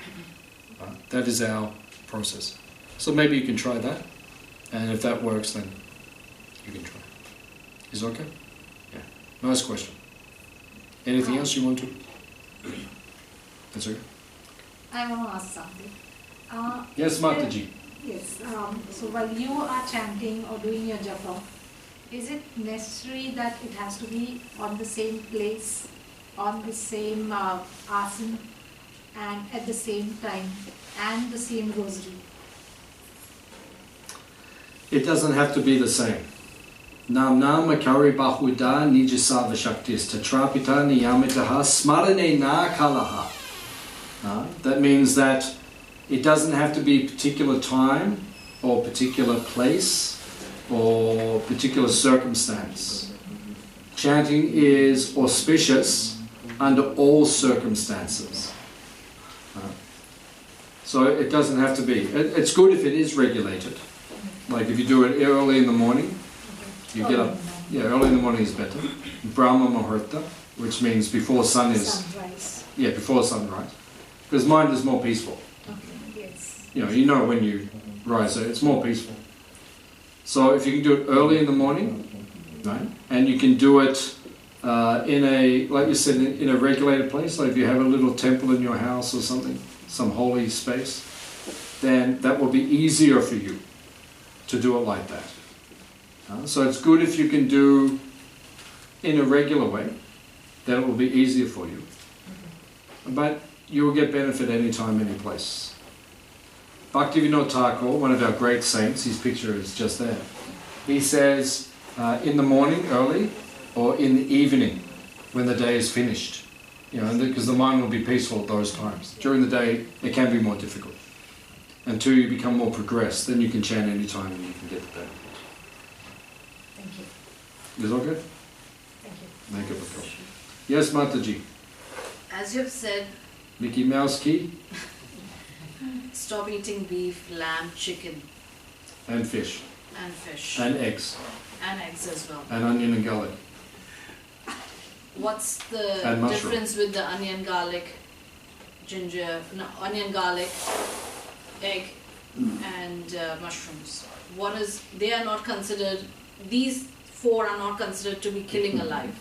A: That is our process. So maybe you can try that, and if that works, then you can try. Is it okay? Yeah. Nice question. Anything else you want to? That's okay.
B: I want to ask something.
A: Yes, Mataji.
B: Yes. So while you are chanting or doing your japa, is it necessary that it has to be on the same place, on the same asana, and at the same time, and the same rosary?
A: It doesn't have to be the same. Nam nama kari bahuda nijasava shaktis tatrapita niyamitaha smarane na kalaha. That means that it doesn't have to be a particular time or particular place or particular circumstance. Chanting is auspicious under all circumstances. So it doesn't have to be. It's good if it is regulated. Like if you do it early in the morning, you get up. Yeah, early in the morning is better. Brahma Muhurta, which means before sun is.
B: Sunrise.
A: Yeah, before sunrise. Because mind is more peaceful.
B: Okay, yes.
A: You know when you rise, so it's more peaceful. So if you can do it early in the morning, right, and you can do it in a, like you said, in a regulated place, like if you have a little temple in your house or something, some holy space, then that will be easier for you to do it like that. So it's good if you can do in a regular way, then it will be easier for you. But you will get benefit anytime, any place. Bhaktivinoda Thakur, one of our great saints, his picture is just there. He says, in the morning early, or in the evening, when the day is finished. You know, because the mind will be peaceful at those times. During the day, it can be more difficult. Until you become more progressed, then you can chant any time and you can get the benefit.
B: Thank you.
A: Is that okay?
B: Thank you.
A: Thank you, Bhakti. Yes, Mataji.
E: As you've said,
A: Mickey Mouse key
E: stop eating beef, lamb, chicken,
A: and fish
E: and fish,
A: and eggs
E: and eggs as well.
A: and onion and garlic.
E: What's the
A: And mushroom.
E: difference with the onion, garlic, ginger, no, onion, garlic, egg, and mushrooms? What is, they are not considered, these four are not considered to be killing alive.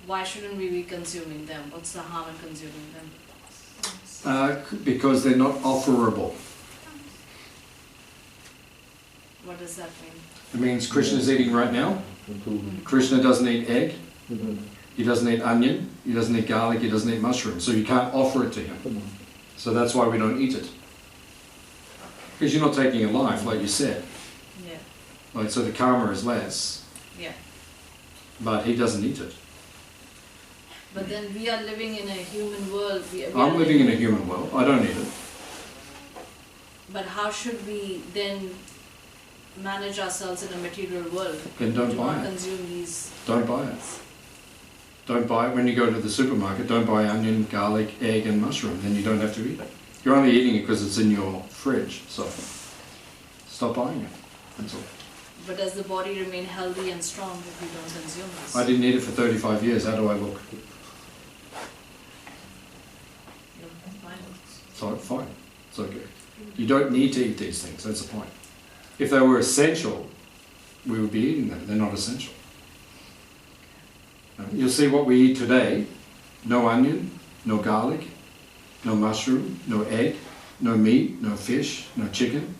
E: Why shouldn't we be consuming them? What's the harm in consuming them?
A: Because they're not offerable.
E: What does that mean?
A: It means Krishna's eating right now. Krishna doesn't eat egg. He doesn't eat onion. He doesn't eat garlic. He doesn't eat mushroom. So you can't offer it to him. So that's why we don't eat it. Because you're not taking a life, like you said.
E: Yeah.
A: Like, so the karma is less.
E: Yeah.
A: But he doesn't eat it.
E: But then we are living in a human world.
A: I'm living in a human world. I don't eat it.
E: But how should we then manage ourselves in a material world?
A: Then don't
E: Do
A: buy
E: not
A: it.
E: consume these.
A: Don't buy it. Don't buy it when you go to the supermarket. Don't buy onion, garlic, egg and mushroom. Then you don't have to eat it. You're only eating it because it's in your fridge. So stop buying it. That's all.
E: But does the body remain healthy and strong if we don't consume this?
A: I didn't eat it for 35 years. How do I look? So fine. It's okay. You don't need to eat these things. That's the point. If they were essential, we would be eating them. They're not essential. You'll see what we eat today. No onion, no garlic, no mushroom, no egg, no meat, no fish, no chicken.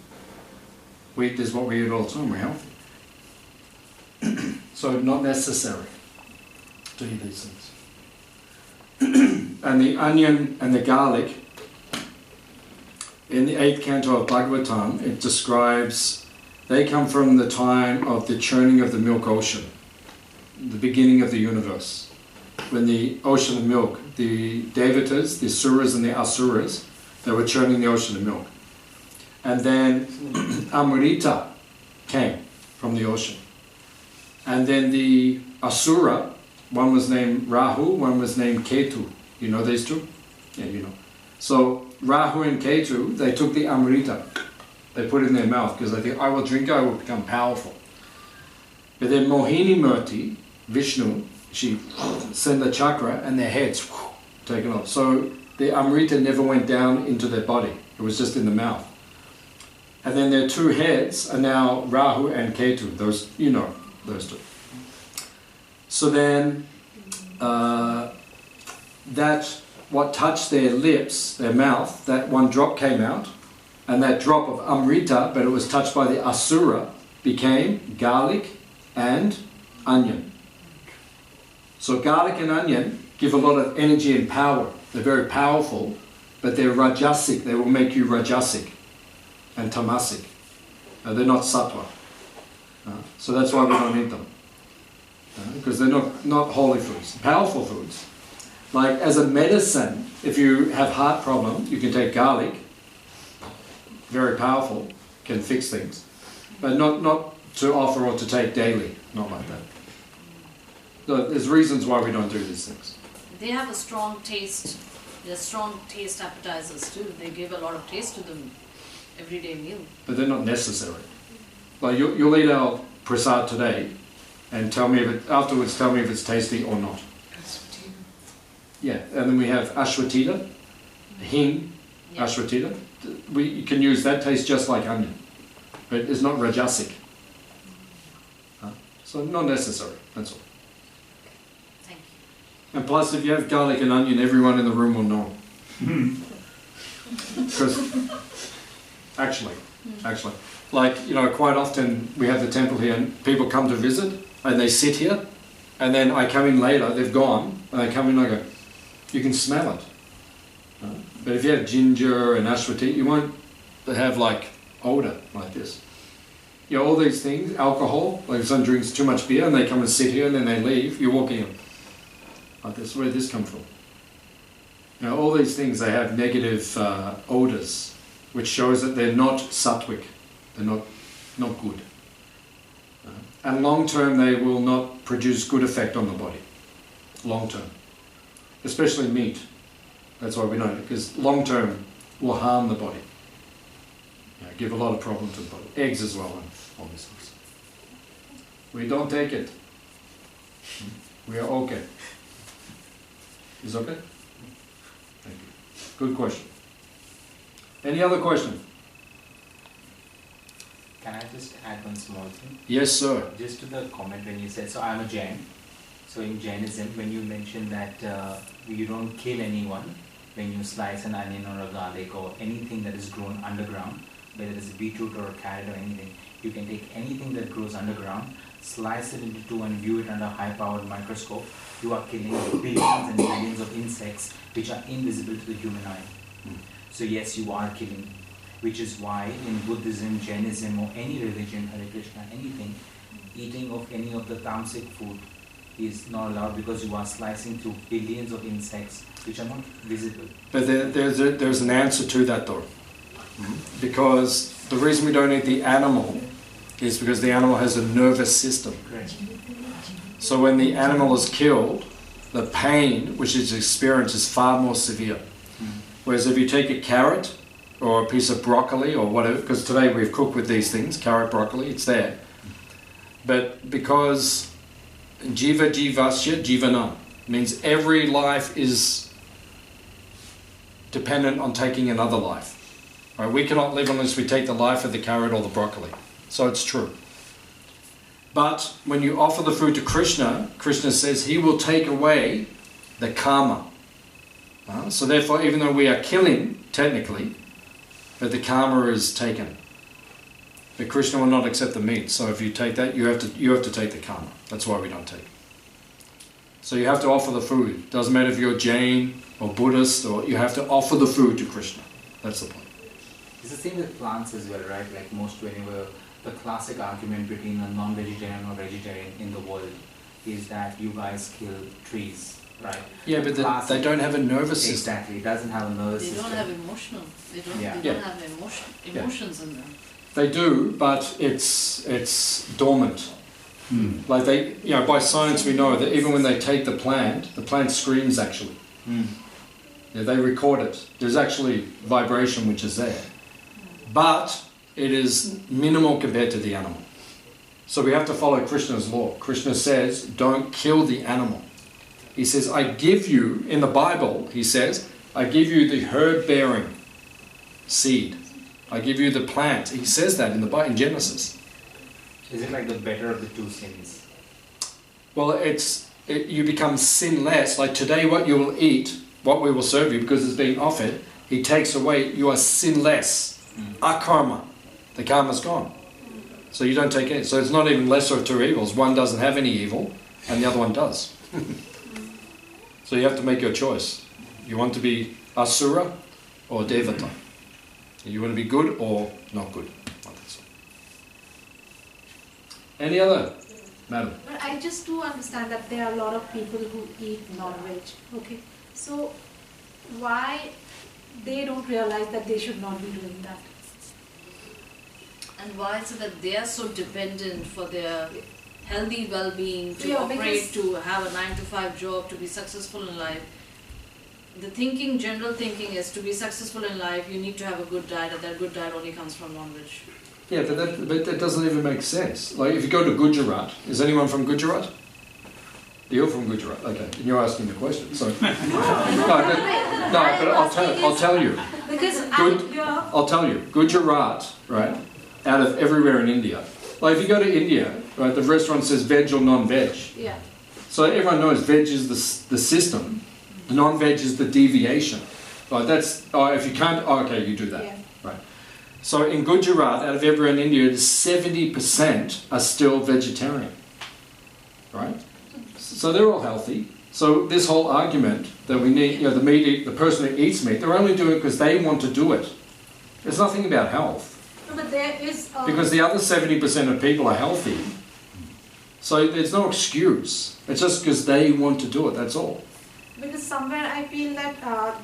A: We eat this what we eat all the time. We're healthy. So not necessary to eat these things. And the onion and the garlic, in the 8th canto of Bhagavatam, it describes, they come from the time of the churning of the milk ocean, the beginning of the universe. When the ocean of milk, the Devatas, the Suras and the Asuras, they were churning the ocean of milk. And then Amrita came from the ocean. And then the Asura, one was named Rahu, one was named Ketu. You know these two? Yeah, you know. So Rahu and Ketu, they took the Amrita. They put it in their mouth because they think, I will drink it, I will become powerful. But then Mohini Murti, Vishnu, she sent the chakra and their heads taken off. So the Amrita never went down into their body. It was just in the mouth. And then their two heads are now Rahu and Ketu. Those, you know, those two. So then, that what touched their lips, their mouth, that one drop came out, and that drop of Amrita, but it was touched by the Asura, became garlic and onion. So garlic and onion give a lot of energy and power. They're very powerful, but they're rajasic. They will make you rajasic and tamasic. They're not sattva. So that's why we don't eat them. Because they're not holy foods, powerful foods. Like as a medicine, if you have heart problem, you can take garlic, very powerful, can fix things. But not to offer or to take daily, not like that. So there's reasons why we don't do these things.
E: They have a strong taste. They're strong taste appetizers too. They give a lot of taste to the everyday meal.
A: But they're not necessary. Like you'll eat our prasad today, and tell me if afterwards tell me if it's tasty or not. Yeah, and then we have ashwatita, hing,
E: Yeah.
A: ashwatita. You can use that, tastes just like onion, but it's not rajasic. So not necessary, that's all.
E: Thank you.
A: And plus, if you have garlic and onion, everyone in the room will know. Because actually, like, you know, quite often we have the temple here and people come to visit and they sit here, and then I come in later, they've gone, and I come in and I go, you can smell it. But if you have ginger and ashwatita, you won't have like odour like this. You know, all these things, alcohol, like if someone drinks too much beer and they come and sit here and then they leave, you're walking in like this. Where did this come from? You know, all these things, they have negative odours, which shows that they're not sattvic, they're not good. And long term, they will not produce good effect on the body. Long term. Especially meat. That's why we know it, because long term will harm the body. Give a lot of problem to the body. Eggs as well, and all these things. We don't take it. We are okay. Is okay? Thank you. Good question. Any other question?
F: Can I just add one small thing?
A: Yes, sir.
F: Just to the comment when you said, so I'm a Jain. So in Jainism, when you mention that you don't kill anyone when you slice an onion or a garlic or anything that is grown underground, whether it's a beetroot or a carrot or anything, you can take anything that grows underground, slice it into two and view it under a high-powered microscope. You are killing billions and billions of insects which are invisible to the human eye. So yes, you are killing. Which is why in Buddhism, Jainism or any religion, Hare Krishna, anything, eating of any of the tamasic food is not allowed because you are slicing through billions of insects which are not visible.
A: But there's an answer to that though. Because the reason we don't eat the animal is because the animal has a nervous system.
F: Correct.
A: So when the animal is killed, the pain which is experienced is far more severe. Whereas if you take a carrot or a piece of broccoli or whatever, because today we've cooked with these things, carrot, broccoli, it's there. But because jiva jivasya jivanam means every life is dependent on taking another life. Right? We cannot live unless we take the life of the carrot or the broccoli. So it's true. But when you offer the food to Krishna, Krishna says he will take away the karma. So therefore, even though we are killing, technically, but the karma is taken. But Krishna will not accept the meat. So if you take that, you have to take the karma. That's why we don't take it. So you have to offer the food. Doesn't matter if you're Jain or Buddhist, or you have to offer the food to Krishna. That's the point.
F: It's the same with plants as well, right? Like whenever the classic argument between a non-vegetarian or vegetarian in the world is that you guys kill trees, right?
A: Yeah, but they don't have a nervous system.
F: Exactly, it doesn't have a nervous
E: They
F: system.
E: don't have emotional. They don't have emotions in them.
A: They do, but it's dormant. Like by science we know that even when they take the plant screams actually. Yeah, they record it. There's actually vibration which is there. But it is minimal compared to the animal. So we have to follow Krishna's law. Krishna says, don't kill the animal. He says, I give you, in the Bible, he says, I give you the herb-bearing seed. I give you the plant. He says that in Genesis.
F: Is it like the better of the two sins?
A: Well, you become sinless. Like today what you will eat, what we will serve you, because it's being offered, he takes away, you are sinless. Akarma. The karma's gone. So you don't take it. So it's not even lesser of two evils. One doesn't have any evil, and the other one does. So you have to make your choice. You want to be asura or devata. You want to be good or not good. Any other? Madam?
B: But I just do understand that there are a lot of people who eat non-veg. Okay, so why they don't realize that they should not be doing that?
E: And why is it that they are so dependent for their healthy well-being, to
B: Yeah,
E: operate, to have a 9-to-5 job, to be successful in life? The general thinking is to be successful in life, you need to have a good diet, and that good diet only comes from non-veg.
A: Yeah, but that doesn't even make sense. Like if you go to Gujarat, is anyone from Gujarat? You're from Gujarat, okay. And you're asking the question. So but I'll tell you.
B: Because
A: I'll tell you, Gujarat, right, out of everywhere in India. Like if you go to India, right, the restaurant says veg or non-veg.
B: yeah.
A: So everyone knows veg is the system, non-veg is the deviation. Right, if you can't, okay, you do that.
B: Yeah.
A: Right. So in Gujarat, out of everyone in India, 70% are still vegetarian. Right? So they're all healthy. So this whole argument that we need, the person who eats meat, they're only doing it because they want to do it. There's nothing about health.
B: No, but there is...
A: Because the other 70% of people are healthy. So there's no excuse. It's just because they want to do it, that's all.
B: Because somewhere I feel that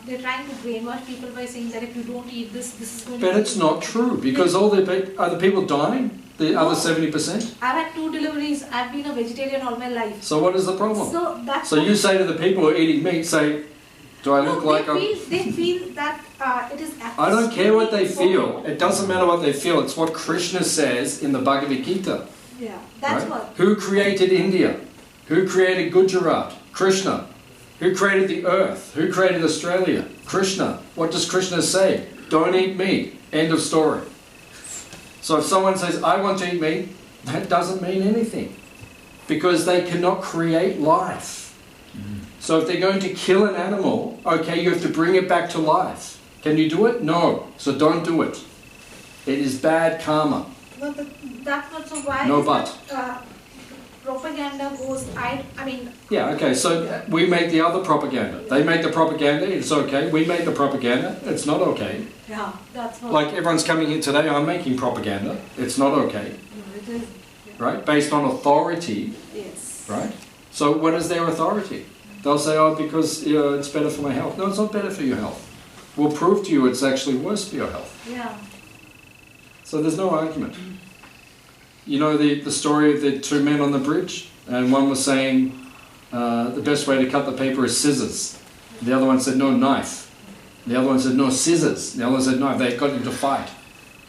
B: they're trying to brainwash people by saying that if you don't eat this is going to...
A: But it's not true, because are the people dying? The other 70%?
B: I've had 2 deliveries. I've been a vegetarian all my life.
A: So what is the problem?
B: So
A: you say to the people who are eating meat, do I look like I'm...
B: They feel that it is...
A: I don't care what they feel. It doesn't matter what they feel. It's what Krishna says in the Bhagavad Gita.
B: Yeah, that's
A: right?
B: what...
A: Who created India? Who created Gujarat? Krishna. Who created the earth? Who created Australia? Krishna. What does Krishna say? Don't eat meat. End of story. So if someone says, I want to eat meat, that doesn't mean anything. Because they cannot create life. So if they're going to kill an animal, okay, you have to bring it back to life. Can you do it? No. So don't do it. It is bad karma.
B: But that's not so why...
A: No but.
B: Propaganda goes... I mean...
A: Yeah, okay, so we make the other propaganda. They make the propaganda, it's okay. We make the propaganda, it's not okay.
B: Yeah, that's what...
A: Like everyone's coming here today, I'm making propaganda. It's not okay.
B: No, it is... Yeah.
A: Right? Based on authority.
B: Yes.
A: Right? So what is their authority? They'll say, oh, because it's better for my health. No, it's not better for your health. We'll prove to you it's actually worse for your health.
B: Yeah.
A: So there's no argument. You know the story of the 2 men on the bridge? And one was saying the best way to cut the paper is scissors. The other one said, no, knife. The other one said, no, scissors. The other one said, knife. They got into a fight.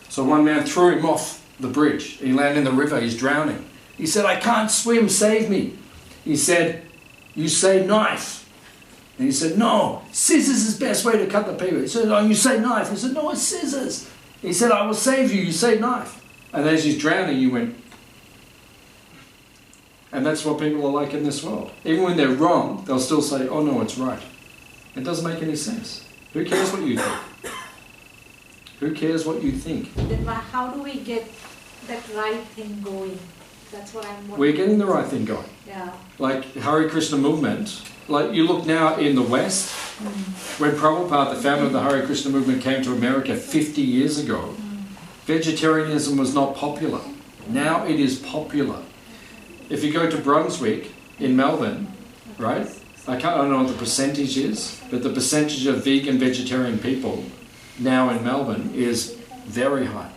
A: So one man threw him off the bridge. He landed in the river. He's drowning. He said, I can't swim. Save me. He said, you say knife. And he said, no, scissors is the best way to cut the paper. He said, oh, you say knife. He said, no, it's scissors. He said, I will save you. You say knife. And as he's drowning, you went. And that's what people are like in this world. Even when they're wrong, they'll still say, oh no, it's right. It doesn't make any sense. Who cares what you think? Who cares what you think?
B: Then how do we get that right thing going? That's what I'm wondering.
A: We're getting the right thing going.
B: Yeah.
A: Like Hare Krishna movement, like you look now in the West, when Prabhupada, the founder of the Hare Krishna movement, came to America 50 years ago, vegetarianism was not popular. Now it is popular. If you go to Brunswick in Melbourne, right? I don't know what the percentage is, but the percentage of vegan vegetarian people now in Melbourne is very high.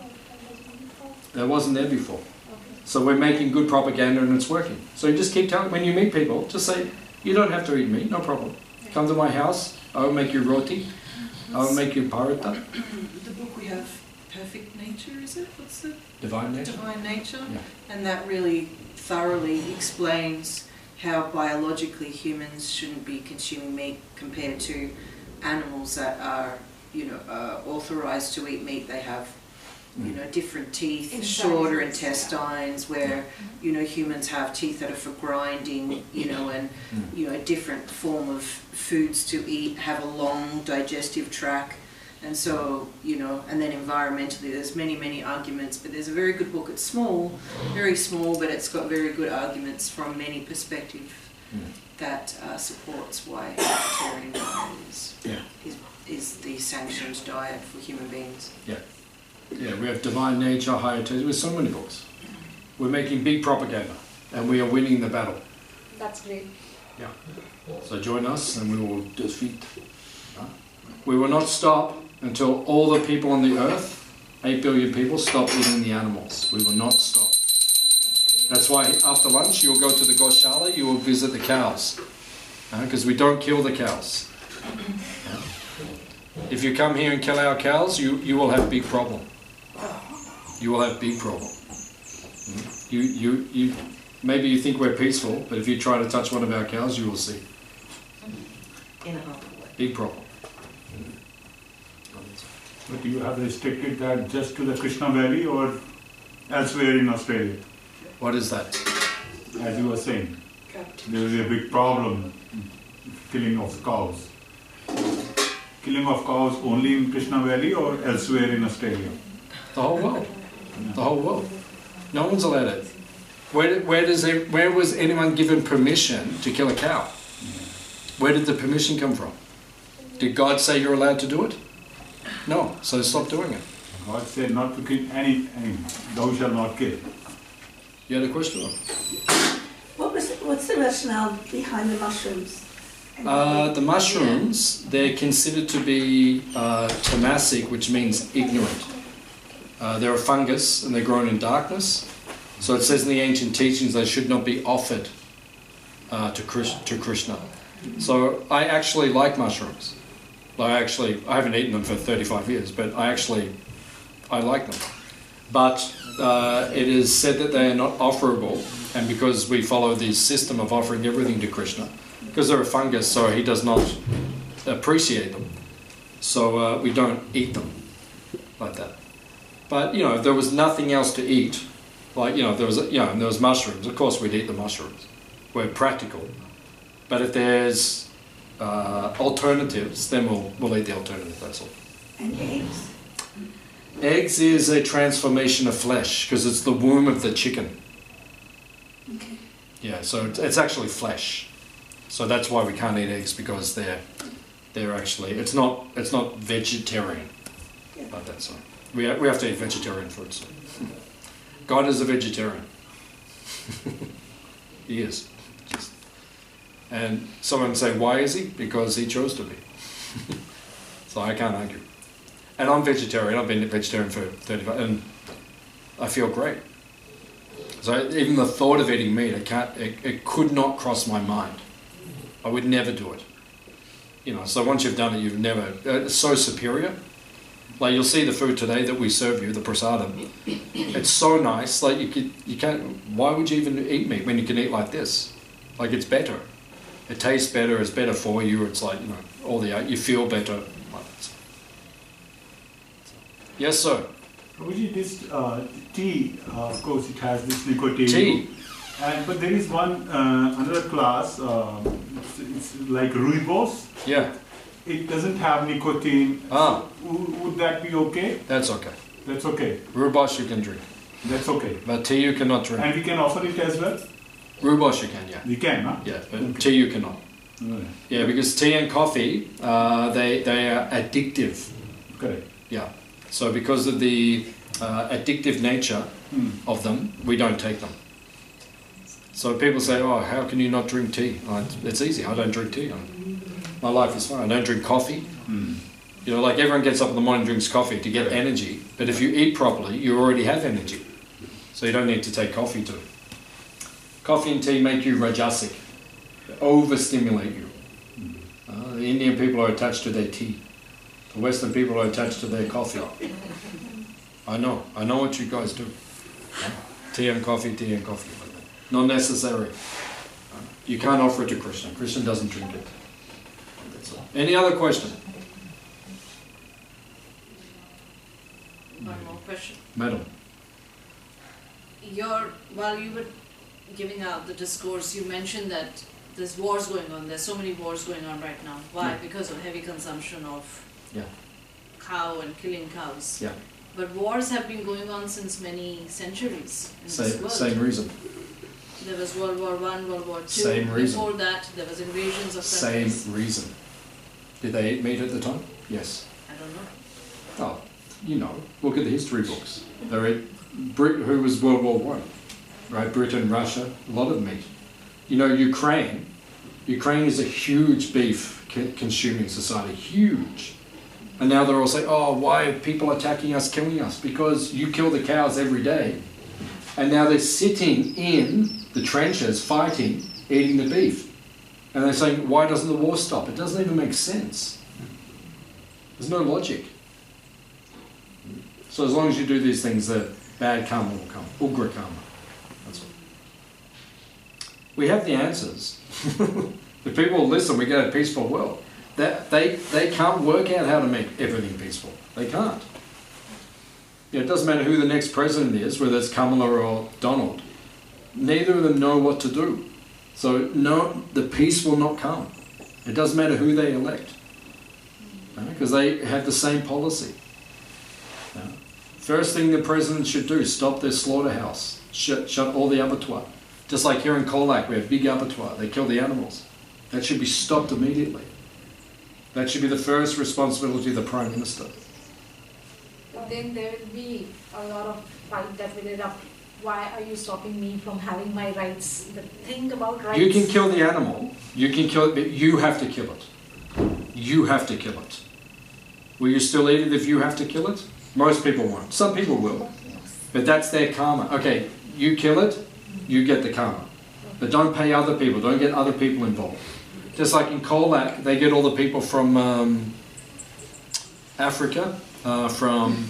A: That wasn't there before. So we're making good propaganda and it's working. So you just keep telling, when you meet people, just say, you don't have to eat meat, no problem. Come to my house, I will make you roti, I will make you paratha.
G: The book we have, Perfect Nature, is it? What's it?
A: Divine nature.
G: Divine Nature.
A: Yeah.
G: And that really thoroughly explains how biologically humans shouldn't be consuming meat compared to animals that are, authorized to eat meat. They have, different teeth,
B: Incisors,
G: shorter
B: yeah.
G: intestines, where, humans have teeth that are for grinding, and, a different form of foods to eat, have a long digestive tract. And so, and then environmentally, there's many, many arguments, but there's a very good book. It's small, very small, but it's got very good arguments from many perspectives that supports why vegetarian diet is the sanctioned diet for human beings.
A: Yeah, we have Divine Nature, Higher Taste, with so many books. We're making big propaganda and we are winning the battle.
B: That's great.
A: Yeah. So join us and we will defeat. We will not stop until all the people on the earth, 8 billion people, stop eating the animals. We will not stop. That's why after lunch you'll go to the Goshala, you will visit the cows. Because we don't kill the cows. If you come here and kill our cows, you will have big problem. You will have big problem. Maybe you think we're peaceful, but if you try to touch one of our cows, you will see.
G: In a humble way.
A: Big problem.
H: But you have restricted that just to the Krishna Valley or elsewhere in Australia?
A: What is that?
H: As you were saying, there is a big problem, killing of cows. Killing of cows only in Krishna Valley or elsewhere in Australia?
A: The whole world. The whole world. No one's allowed it. Where was anyone given permission to kill a cow? Where did the permission come from? Did God say you're allowed to do it? No, so stop doing it.
H: God said not to kill any thou shalt not kill.
A: You had a question?
I: What's the rationale behind the mushrooms?
A: The mushrooms, they're considered to be tamasic, which means ignorant. They're a fungus and they're grown in darkness. So it says in the ancient teachings they should not be offered to Krishna. So I actually like mushrooms. I haven't eaten them for 35 years, but I like them. But it is said that they are not offerable, and because we follow the system of offering everything to Krishna, because they're a fungus, so he does not appreciate them. So we don't eat them like that. But if there was nothing else to eat, like and there was mushrooms, of course we'd eat the mushrooms. We're practical. But if there's alternatives, then we'll eat the alternative, that's all.
I: And eggs?
A: Eggs is a transformation of flesh, because it's the womb of the chicken.
I: Okay.
A: Yeah, so it's actually flesh. So that's why we can't eat eggs, because they're actually, it's not vegetarian.
I: Yeah.
A: But that's all. We have to eat vegetarian food. So. God is a vegetarian. He is. And someone say, why is he? Because he chose to be. So I can't argue. And I'm vegetarian. I've been vegetarian for 35, and I feel great. So even the thought of eating meat, it could not cross my mind. I would never do it. So once you've done it, you've never. It's so superior. Like you'll see the food today that we serve you, the prasadam. It's so nice. Like you can't. Why would you even eat meat when you can eat like this? Like it's better. It tastes better. It's better for you. It's like you feel better. Yes, sir.
H: Prabhuji, this tea, of course, it has this nicotine.
A: Tea.
H: But there is one another class. It's like rooibos.
A: Yeah.
H: It doesn't have nicotine.
A: Ah.
H: So would that be okay?
A: That's okay.
H: That's okay.
A: Rooibos you can drink.
H: That's okay.
A: But tea you cannot drink.
H: And we can offer it as well?
A: Rooibos you can, yeah.
H: We can, huh?
A: Yeah, but tea you cannot.
H: Right.
A: Yeah, because tea and coffee, they are addictive.
H: Correct.
A: Yeah. So because of the addictive nature of them, we don't take them. So people say, oh, how can you not drink tea? It's easy. I don't drink tea. My life is fine. I don't drink coffee. You know, like everyone gets up in the morning and drinks coffee to get energy. But if you eat properly, you already have energy. So you don't need to take coffee too. Coffee and tea make you rajasic. They overstimulate you. The Indian people are attached to their tea. The Western people are attached to their coffee. I know what you guys do. Tea and coffee. Not necessary. You can't offer it to Krishna. Krishna doesn't drink it. That's all. Any other question?
E: One more question.
A: Madam.
E: While you were giving out the discourse, you mentioned that there's wars going on. There's so many wars going on right now. Why? Because of heavy consumption of cow and killing cows.
A: Yeah.
E: But wars have been going on since many centuries in this world.
A: Same reason.
E: There was World War I, World War II.
A: Same reason.
E: Before that, there was invasions of
A: Same
E: countries.
A: reason. Did they eat meat at the time? Yes.
E: I don't know.
A: Oh, you know, look at the history books. Who was World War One, right? Britain, Russia, a lot of meat. You know, Ukraine is a huge beef consuming society, huge. And now they're all saying, oh, why are people attacking us, killing us? Because you kill the cows every day. And now they're sitting in the trenches, fighting, eating the beef. And they're saying, why doesn't the war stop? It doesn't even make sense. There's no logic. So as long as you do these things, the bad karma will come. Ugra karma. That's all. We have the answers. If people listen, we get a peaceful world. They can't work out how to make everything peaceful. They can't. It doesn't matter who the next president is, whether it's Kamala or Donald. Neither of them know what to do. So no, the peace will not come. It doesn't matter who they elect. Because they have the same policy. First thing the president should do, stop their slaughterhouse. Shut all the abattoir. Just like here in Colac, we have big abattoir. They kill the animals. That should be stopped immediately. That should be the first responsibility of the Prime Minister.
B: But then there will be a lot of fight that will erupt. Why are you stopping me from having my rights? The thing about rights...
A: You can kill the animal. You can kill it, but you have to kill it. You have to kill it. Will you still eat it if you have to kill it? Most people won't. Some people will. But that's their karma. Okay, you kill it, you get the karma. But don't pay other people. Don't get other people involved. Just like in Colac, they get all the people from Africa, from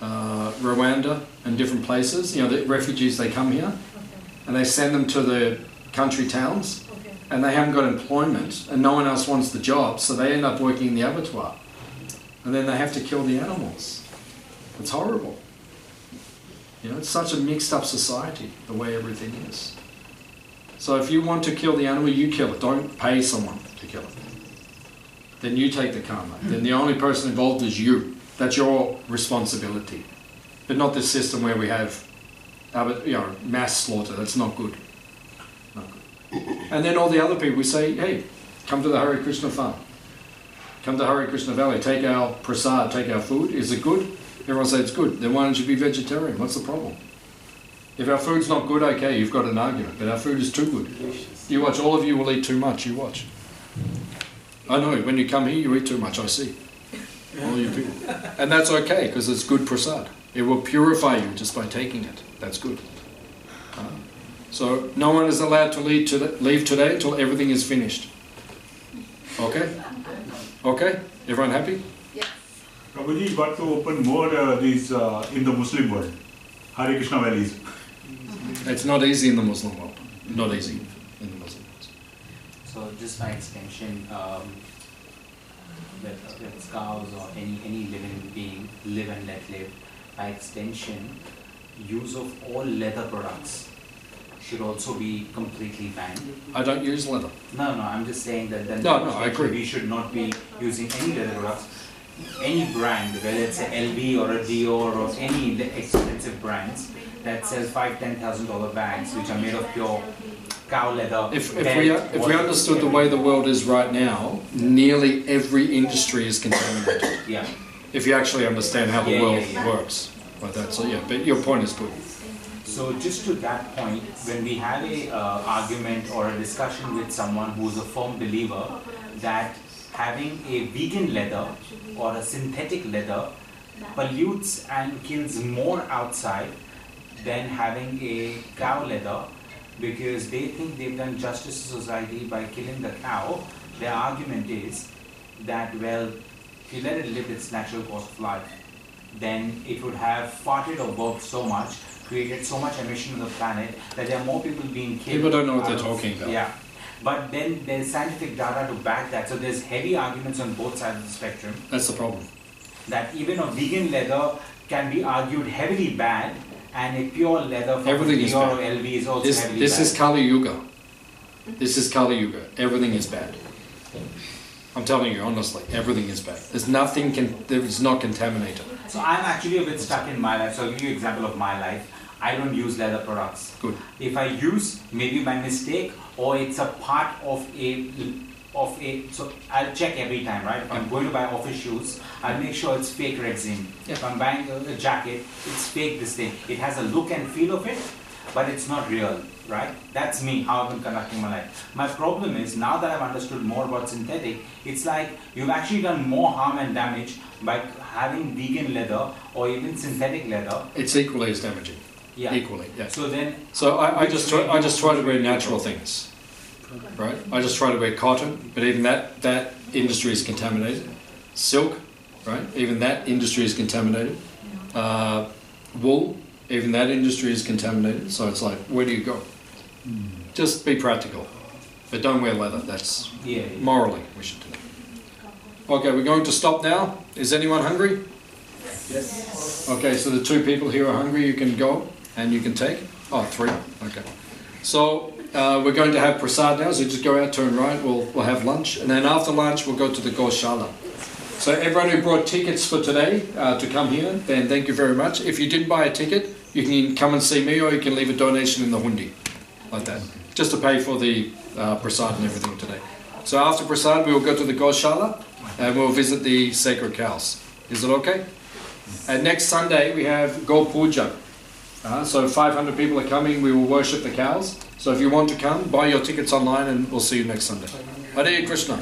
A: Rwanda and different places. You know, the refugees, they come here and they send them to the country towns and they haven't got employment and no one else wants the job, so they end up working in the abattoir. And then they have to kill the animals. It's horrible. You know, it's such a mixed up society, the way everything is. So if you want to kill the animal, you kill it. Don't pay someone to kill it. Then you take the karma. Then the only person involved is you. That's your responsibility. But not this system where we have mass slaughter. That's not good. Not good. And then all the other people, we say, hey, come to the Hare Krishna farm. Come to Hare Krishna Valley, take our prasad, take our food. Is it good? Everyone says it's good. Then why don't you be vegetarian? What's the problem? If our food's not good, okay, you've got an argument. But our food is too good. You watch, all of you will eat too much. You watch. I know, when you come here, you eat too much, I see. All you people. And that's okay, because it's good prasad. It will purify you just by taking it. That's good. So no one is allowed to leave today until everything is finished. Okay? Okay? Everyone happy?
E: Yes.
H: Prabhuji, you got to open more these in the Muslim world. Hare Krishna Valleys.
A: It's not easy in the Muslim world. Not easy in the Muslim world.
F: So just by extension, with cows or any living being, live and let live, by extension, use of all leather products should also be completely banned.
A: I don't use leather.
F: No, I'm just saying that then
A: I agree.
F: we should not be using any leather products. any brand, whether it's a LV or a Dior or any expensive brands that sells $5,000-10,000 bags which are made of pure cow leather.
A: If we understood the way the world is right now, nearly every industry is contaminated.
F: Yeah.
A: If you actually understand how the world works like that. So yeah, but your point is good.
F: So just to that point, when we have a argument or a discussion with someone who's a firm believer that having a vegan leather or a synthetic leather pollutes and kills more outside than having a cow leather, because they think they've done justice to society by killing the cow, their argument is that, well, if you let it live its natural course of life, then it would have farted or burped so much, created so much emission on the planet that there are more people being killed.
A: People don't know what they're talking about.
F: Yeah. But then there's scientific data to back that. So there's heavy arguments on both sides of the spectrum.
A: That's the problem.
F: That even a vegan leather can be argued heavily bad, and a pure leather from
A: Everything
F: Dior or LV is also heavily
A: this
F: bad.
A: is Kali Yuga. This is Kali Yuga. Everything is bad. I'm telling you honestly, everything is bad. There's nothing that is not contaminated.
F: So I'm actually a bit stuck in my life. So I'll give you an example of my life. I don't use leather products.
A: Good.
F: If I use, maybe by mistake, or it's a part of so I'll check every time, right? If I'm going to buy office shoes, I'll make sure it's fake resin.
A: Yeah.
F: If I'm buying a jacket, it's fake this thing. It has a look and feel of it, but it's not real, right? That's me, how I've been conducting my life. My problem is, now that I've understood more about synthetic, it's like you've actually done more harm and damage by having vegan leather or even synthetic leather.
A: It's equally as damaging.
F: Yeah.
A: Equally, yeah.
F: So then,
A: So I just try to wear natural things, right? I just try to wear cotton, but even that industry is contaminated. Silk, right? Even that industry is contaminated. Wool, even that industry is contaminated. So it's like, where do you go? Just be practical, but don't wear leather. That's morally we should do that. Okay, we're going to stop now. Is anyone hungry? Yes. Okay, so the two people here are hungry. You can go and you can take. Oh, three. Okay. So we're going to have prasad now. So just go out, turn right. We'll have lunch, and then after lunch we'll go to the Goshala. So everyone who brought tickets for today to come here, then thank you very much. If you didn't buy a ticket, you can come and see me, or you can leave a donation in the hundi, like that, just to pay for the prasad and everything today. So after prasad, we will go to the Goshala and we'll visit the sacred cows. Is it okay? And next Sunday we have Go Puja. So 500 people are coming. We will worship the cows. So if you want to come, buy your tickets online, and we'll see you next Sunday. Hare Krishna.